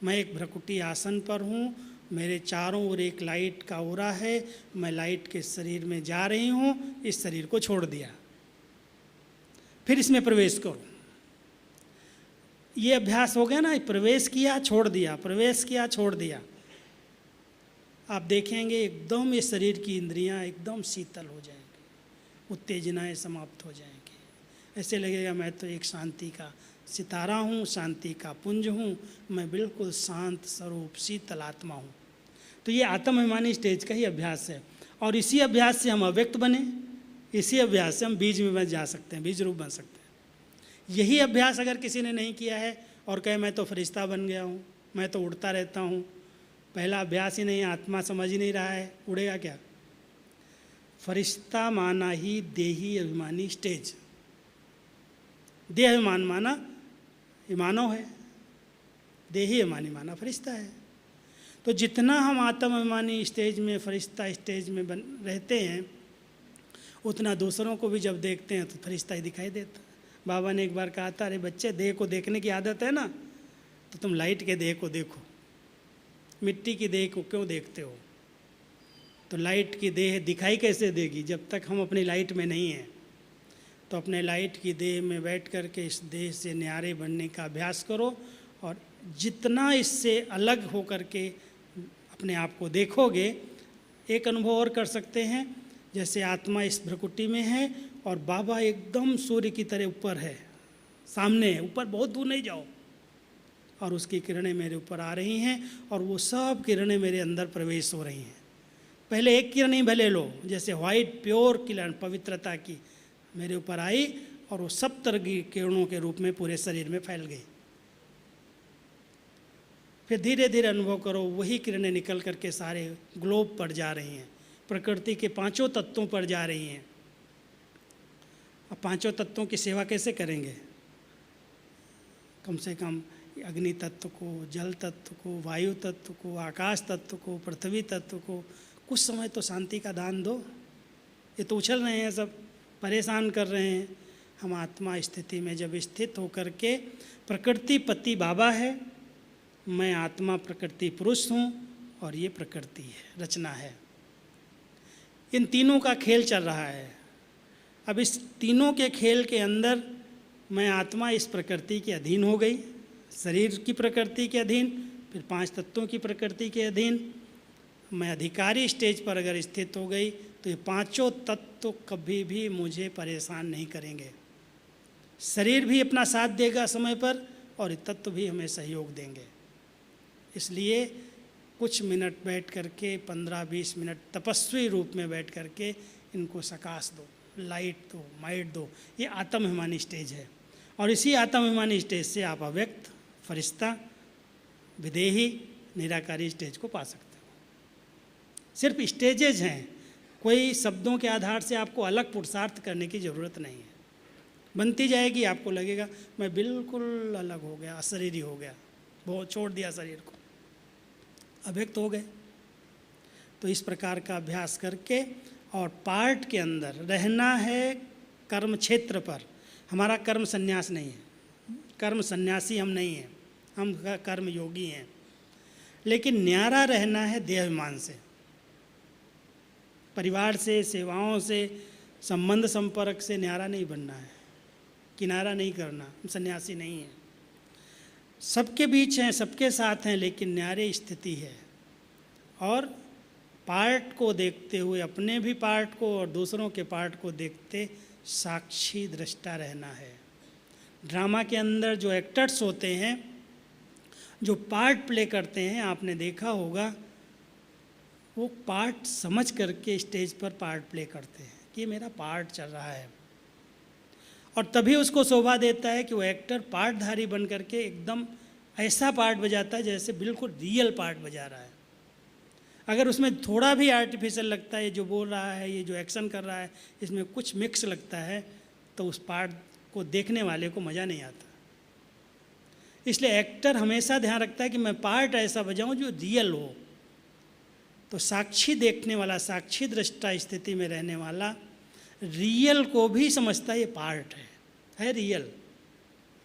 मैं एक भ्रकुटी आसन पर हूँ, मेरे चारों ओर एक लाइट का ओरा है, मैं लाइट के शरीर में जा रही हूँ, इस शरीर को छोड़ दिया, फिर इसमें प्रवेश करो। ये अभ्यास हो गया ना, प्रवेश किया छोड़ दिया, प्रवेश किया छोड़ दिया, आप देखेंगे एकदम ये शरीर की इंद्रियां एकदम शीतल हो जाएंगी, उत्तेजनाएं समाप्त हो जाएंगी। ऐसे लगेगा मैं तो एक शांति का सितारा हूँ, शांति का पुंज हूँ, मैं बिल्कुल शांत स्वरूप शीतल आत्मा हूँ। तो ये आत्माभिमानी स्टेज का ही अभ्यास है। और इसी अभ्यास से हम अव्यक्त बने, इसी अभ्यास से हम बीज में बन जा सकते हैं, बीज रूप बन सकते हैं। यही अभ्यास अगर किसी ने नहीं किया है और कहे मैं तो फरिश्ता बन गया हूँ, मैं तो उड़ता रहता हूँ, पहला अभ्यास ही नहीं, आत्मा समझ ही नहीं रहा है, उड़ेगा क्या? फरिश्ता माना ही देही अभिमानी स्टेज। देह अभिमान माना ये मानव है, देही अभिमानी माना फरिश्ता है। तो जितना हम आत्म अभिमानी स्टेज में, फरिश्ता स्टेज में रहते हैं, उतना दूसरों को भी जब देखते हैं तो फरिश्ता ही दिखाई देता। बाबा ने एक बार कहा था, अरे बच्चे, देह को देखने की आदत है ना, तो तुम लाइट के देह को देखो, मिट्टी की देह को क्यों देखते हो? तो लाइट की देह दिखाई कैसे देगी जब तक हम अपनी लाइट में नहीं हैं? तो अपने लाइट की देह में बैठ कर के इस देह से न्यारे बनने का अभ्यास करो, और जितना इससे अलग हो कर के अपने आप को देखोगे, एक अनुभव और कर सकते हैं, जैसे आत्मा इस भ्रकुटी में है और बाबा एकदम सूर्य की तरह ऊपर है, सामने है, ऊपर बहुत दूर नहीं जाओ, और उसकी किरणें मेरे ऊपर आ रही हैं और वो सब किरणें मेरे अंदर प्रवेश हो रही हैं। पहले एक किरण ही भले लो, जैसे वाइट प्योर किरण पवित्रता की मेरे ऊपर आई और वो सब तरह की किरणों के रूप में पूरे शरीर में फैल गई। फिर धीरे धीरे अनुभव करो, वही किरणें निकल करके सारे ग्लोब पर जा रही हैं, प्रकृति के पांचों तत्वों पर जा रही हैं। अब पांचों तत्वों की सेवा कैसे करेंगे? कम से कम अग्नि तत्व को, जल तत्व को, वायु तत्व को, आकाश तत्व को, पृथ्वी तत्व को कुछ समय तो शांति का दान दो। ये तो उछल रहे हैं, सब परेशान कर रहे हैं। हम आत्मा स्थिति में जब स्थित होकर के, प्रकृति पति बाबा है, मैं आत्मा प्रकृति पुरुष हूँ और ये प्रकृति है, रचना है। इन तीनों का खेल चल रहा है। अब इस तीनों के खेल के अंदर मैं आत्मा इस प्रकृति के अधीन हो गई, शरीर की प्रकृति के अधीन, फिर पांच तत्वों की प्रकृति के अधीन। मैं अधिकारी स्टेज पर अगर स्थित हो गई तो ये पांचों तत्व कभी भी मुझे परेशान नहीं करेंगे। शरीर भी अपना साथ देगा समय पर और ये तत्व भी हमें सहयोग देंगे। इसलिए कुछ मिनट बैठ करके, 15-20 मिनट तपस्वी रूप में बैठ करके इनको सकाश दो, लाइट दो, माइट दो। ये आत्माभिमानी स्टेज है। और इसी आत्माभिमानी स्टेज से आप अव्यक्त, फरिश्ता, विदेही, निराकारी स्टेज को पा सकते हो। सिर्फ स्टेजेज हैं, कोई शब्दों के आधार से आपको अलग पुरुषार्थ करने की ज़रूरत नहीं है। बनती जाएगी, आपको लगेगा मैं बिल्कुल अलग हो गया, अशरीरी हो गया, बहुत छोड़ दिया शरीर को, अव्यक्त हो गए। तो इस प्रकार का अभ्यास करके और पार्ट के अंदर रहना है। कर्म क्षेत्र पर हमारा कर्म संन्यास नहीं है, कर्म सन्यासी हम नहीं हैं, हम कर्म योगी हैं। लेकिन न्यारा रहना है देहाभिमान से, परिवार से, सेवाओं से, संबंध संपर्क से न्यारा नहीं बनना है, किनारा नहीं करना। हम सन्यासी नहीं हैं, सबके बीच हैं, सबके साथ हैं, लेकिन न्यारे स्थिति है। और पार्ट को देखते हुए, अपने भी पार्ट को और दूसरों के पार्ट को देखते साक्षी दृष्टा रहना है। ड्रामा के अंदर जो एक्टर्स होते हैं, जो पार्ट प्ले करते हैं, आपने देखा होगा, वो पार्ट समझ करके स्टेज पर पार्ट प्ले करते हैं कि ये मेरा पार्ट चल रहा है। और तभी उसको शोभा देता है कि वो एक्टर पार्टधारी बन करके एकदम ऐसा पार्ट बजाता है जैसे बिल्कुल रियल पार्ट बजा रहा है। अगर उसमें थोड़ा भी आर्टिफिशियल लगता है, ये जो बोल रहा है, ये जो एक्शन कर रहा है, इसमें कुछ मिक्स लगता है, तो उस पार्ट को देखने वाले को मज़ा नहीं आता। इसलिए एक्टर हमेशा ध्यान रखता है कि मैं पार्ट ऐसा बजाऊं जो रियल हो। तो साक्षी देखने वाला, साक्षी दृष्टा स्थिति में रहने वाला रियल को भी समझता है ये पार्ट है रियल।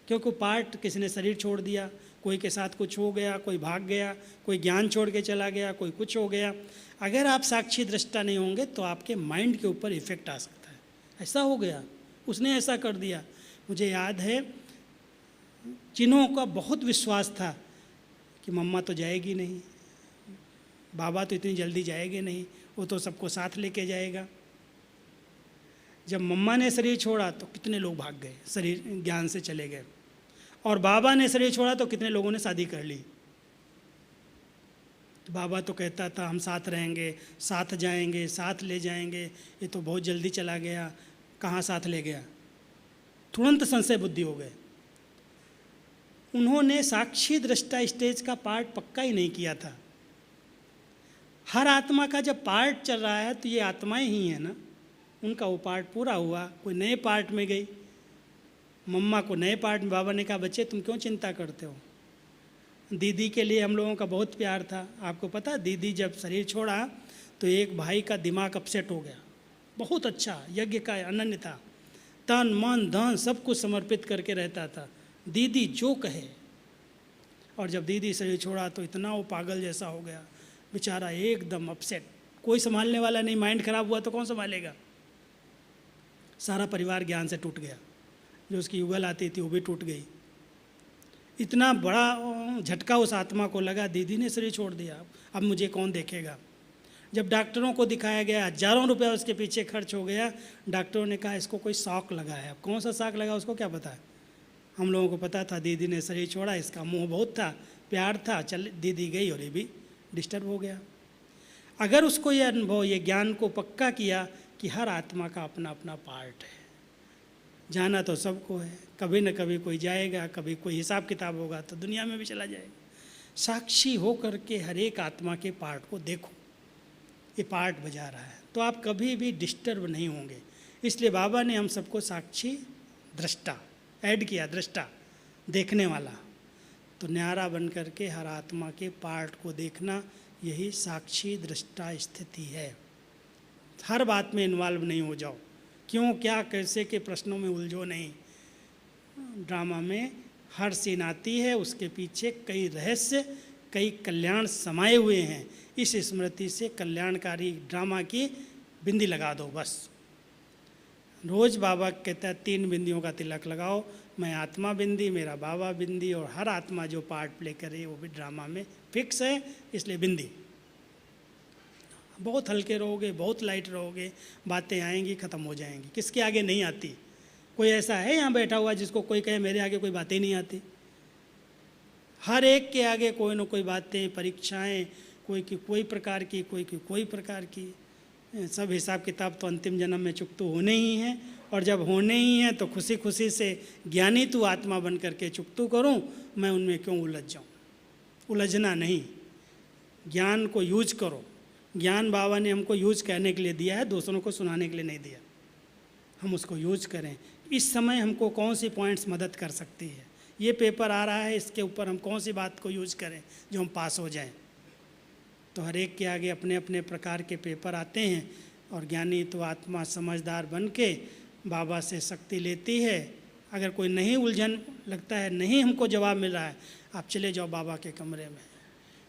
क्योंकि पार्ट, किसी ने शरीर छोड़ दिया, कोई के साथ कुछ हो गया, कोई भाग गया, कोई ज्ञान छोड़ के चला गया, कोई कुछ हो गया। अगर आप साक्षी दृष्टा नहीं होंगे तो आपके माइंड के ऊपर इफेक्ट आ सकता है, ऐसा हो गया, उसने ऐसा कर दिया। मुझे याद है जिन्हों का बहुत विश्वास था कि मम्मा तो जाएगी नहीं, बाबा तो इतनी जल्दी जाएंगे नहीं, वो तो सबको साथ लेके जाएगा। जब मम्मा ने शरीर छोड़ा तो कितने लोग भाग गए, शरीर ज्ञान से चले गए, और बाबा ने शरीर छोड़ा तो कितने लोगों ने शादी कर ली। तो बाबा तो कहता था हम साथ रहेंगे, साथ जाएंगे, साथ ले जाएंगे, ये तो बहुत जल्दी चला गया, कहाँ साथ ले गया। तुरंत संशय बुद्धि हो गए। उन्होंने साक्षी दृष्टा स्टेज का पार्ट पक्का ही नहीं किया था। हर आत्मा का जब पार्ट चल रहा है तो ये आत्माएं ही हैं ना, उनका वो पार्ट पूरा हुआ, कोई नए पार्ट में गई। मम्मा को नए पार्ट में बाबा ने कहा बच्चे तुम क्यों चिंता करते हो। दीदी के लिए हम लोगों का बहुत प्यार था। आपको पता, दीदी जब शरीर छोड़ा तो एक भाई का दिमाग अपसेट हो गया। बहुत अच्छा यज्ञ का अनन्य था, तन मन धन सब कुछ समर्पित करके रहता था, दीदी जो कहे। और जब दीदी शरीर छोड़ा तो इतना वो पागल जैसा हो गया, बेचारा एकदम अपसेट, कोई संभालने वाला नहीं। माइंड खराब हुआ तो कौन संभालेगा। सारा परिवार ज्ञान से टूट गया, जो उसकी युगल आती थी वो भी टूट गई। इतना बड़ा झटका उस आत्मा को लगा, दीदी ने शरीर छोड़ दिया, अब मुझे कौन देखेगा। जब डॉक्टरों को दिखाया गया, हजारों रुपया उसके पीछे खर्च हो गया, डॉक्टरों ने कहा इसको कोई शॉक लगा है। अब कौन सा शॉक लगा उसको क्या पता है। हम लोगों को पता था दीदी ने शरीर छोड़ा, इसका मुंह बहुत था, प्यार था, चल दीदी गई और ये भी डिस्टर्ब हो गया। अगर उसको ये अनुभव, ये ज्ञान को पक्का किया कि हर आत्मा का अपना अपना पार्ट है, जाना तो सबको है, कभी न कभी कोई जाएगा, कभी कोई हिसाब किताब होगा तो दुनिया में भी चला जाएगा। साक्षी हो करके हर एक आत्मा के पार्ट को देखो, ये पार्ट बजा रहा है तो आप कभी भी डिस्टर्ब नहीं होंगे। इसलिए बाबा ने हम सबको साक्षी दृष्टा ऐड किया, दृष्टा देखने वाला। तो न्यारा बन करके हर आत्मा के पार्ट को देखना, यही साक्षी दृष्टा स्थिति है। हर बात में इन्वॉल्व नहीं हो जाओ, क्यों क्या कैसे के प्रश्नों में उलझो नहीं। ड्रामा में हर सीन आती है, उसके पीछे कई रहस्य, कई कल्याण समाये हुए हैं। इस स्मृति से कल्याणकारी ड्रामा की बिंदी लगा दो बस। रोज़ बाबा कहता है 3 बिंदियों का तिलक लगाओ, मैं आत्मा बिंदी, मेरा बाबा बिंदी, और हर आत्मा जो पार्ट प्ले करे वो भी ड्रामा में फिक्स है, इसलिए बिंदी। बहुत हल्के रहोगे, बहुत लाइट रहोगे, बातें आएंगी ख़त्म हो जाएंगी, किसके आगे नहीं आती। कोई ऐसा है यहाँ बैठा हुआ जिसको कोई कहे मेरे आगे कोई बातें नहीं आती। हर एक के आगे कोई न कोई बातें, परीक्षाएं, कोई की कोई प्रकार की, कोई की कोई प्रकार की। सब हिसाब किताब तो अंतिम जन्म में चुकतू होने ही हैं, और जब होने ही हैं तो खुशी खुशी से ज्ञानी तू आत्मा बन करके चुकतू करूं, मैं उनमें क्यों उलझ जाऊं। उलझना नहीं, ज्ञान को यूज करो। ज्ञान बाबा ने हमको यूज करने के लिए दिया है, दूसरों को सुनाने के लिए नहीं दिया। हम उसको यूज करें। इस समय हमको कौन सी पॉइंट्स मदद कर सकती है, ये पेपर आ रहा है, इसके ऊपर हम कौन सी बात को यूज करें जो हम पास हो जाएं। तो हर एक के आगे अपने अपने प्रकार के पेपर आते हैं, और ज्ञानी तो आत्मा समझदार बन के बाबा से शक्ति लेती है। अगर कोई नहीं उलझन लगता है, नहीं हमको जवाब मिल रहा है, आप चले जाओ बाबा के कमरे में,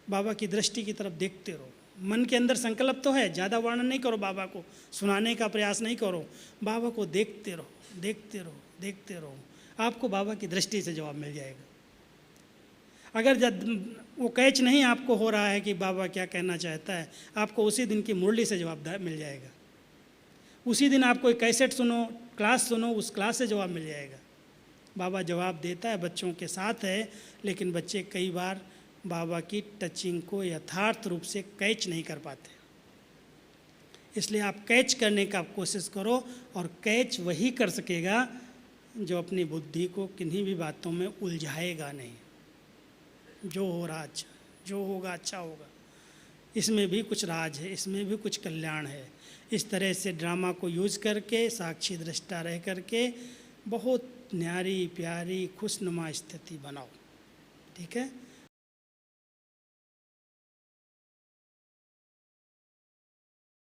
बाबा की दृष्टि की तरफ देखते रहो। मन के अंदर संकल्प तो है, ज़्यादा वर्णन नहीं करो, बाबा को सुनाने का प्रयास नहीं करो, बाबा को देखते रहो, देखते रहो, देखते रहो। आपको बाबा की दृष्टि से जवाब मिल जाएगा। अगर जब वो कैच नहीं आपको हो रहा है कि बाबा क्या कहना चाहता है, आपको उसी दिन की मुरली से जवाब मिल जाएगा। उसी दिन आप कोई कैसेट सुनो, क्लास सुनो, उस क्लास से जवाब मिल जाएगा। बाबा जवाब देता है, बच्चों के साथ है, लेकिन बच्चे कई बार बाबा की टचिंग को यथार्थ रूप से कैच नहीं कर पाते। इसलिए आप कैच करने का कोशिश करो, और कैच वही कर सकेगा जो अपनी बुद्धि को किन्हीं भी बातों में उलझाएगा नहीं। जो हो रहा अच्छा, जो होगा अच्छा होगा, इसमें भी कुछ राज है, इसमें भी कुछ कल्याण है। इस तरह से ड्रामा को यूज करके, साक्षी दृष्टा रह करके बहुत न्यारी प्यारी खुशनुमा स्थिति बनाओ। ठीक है।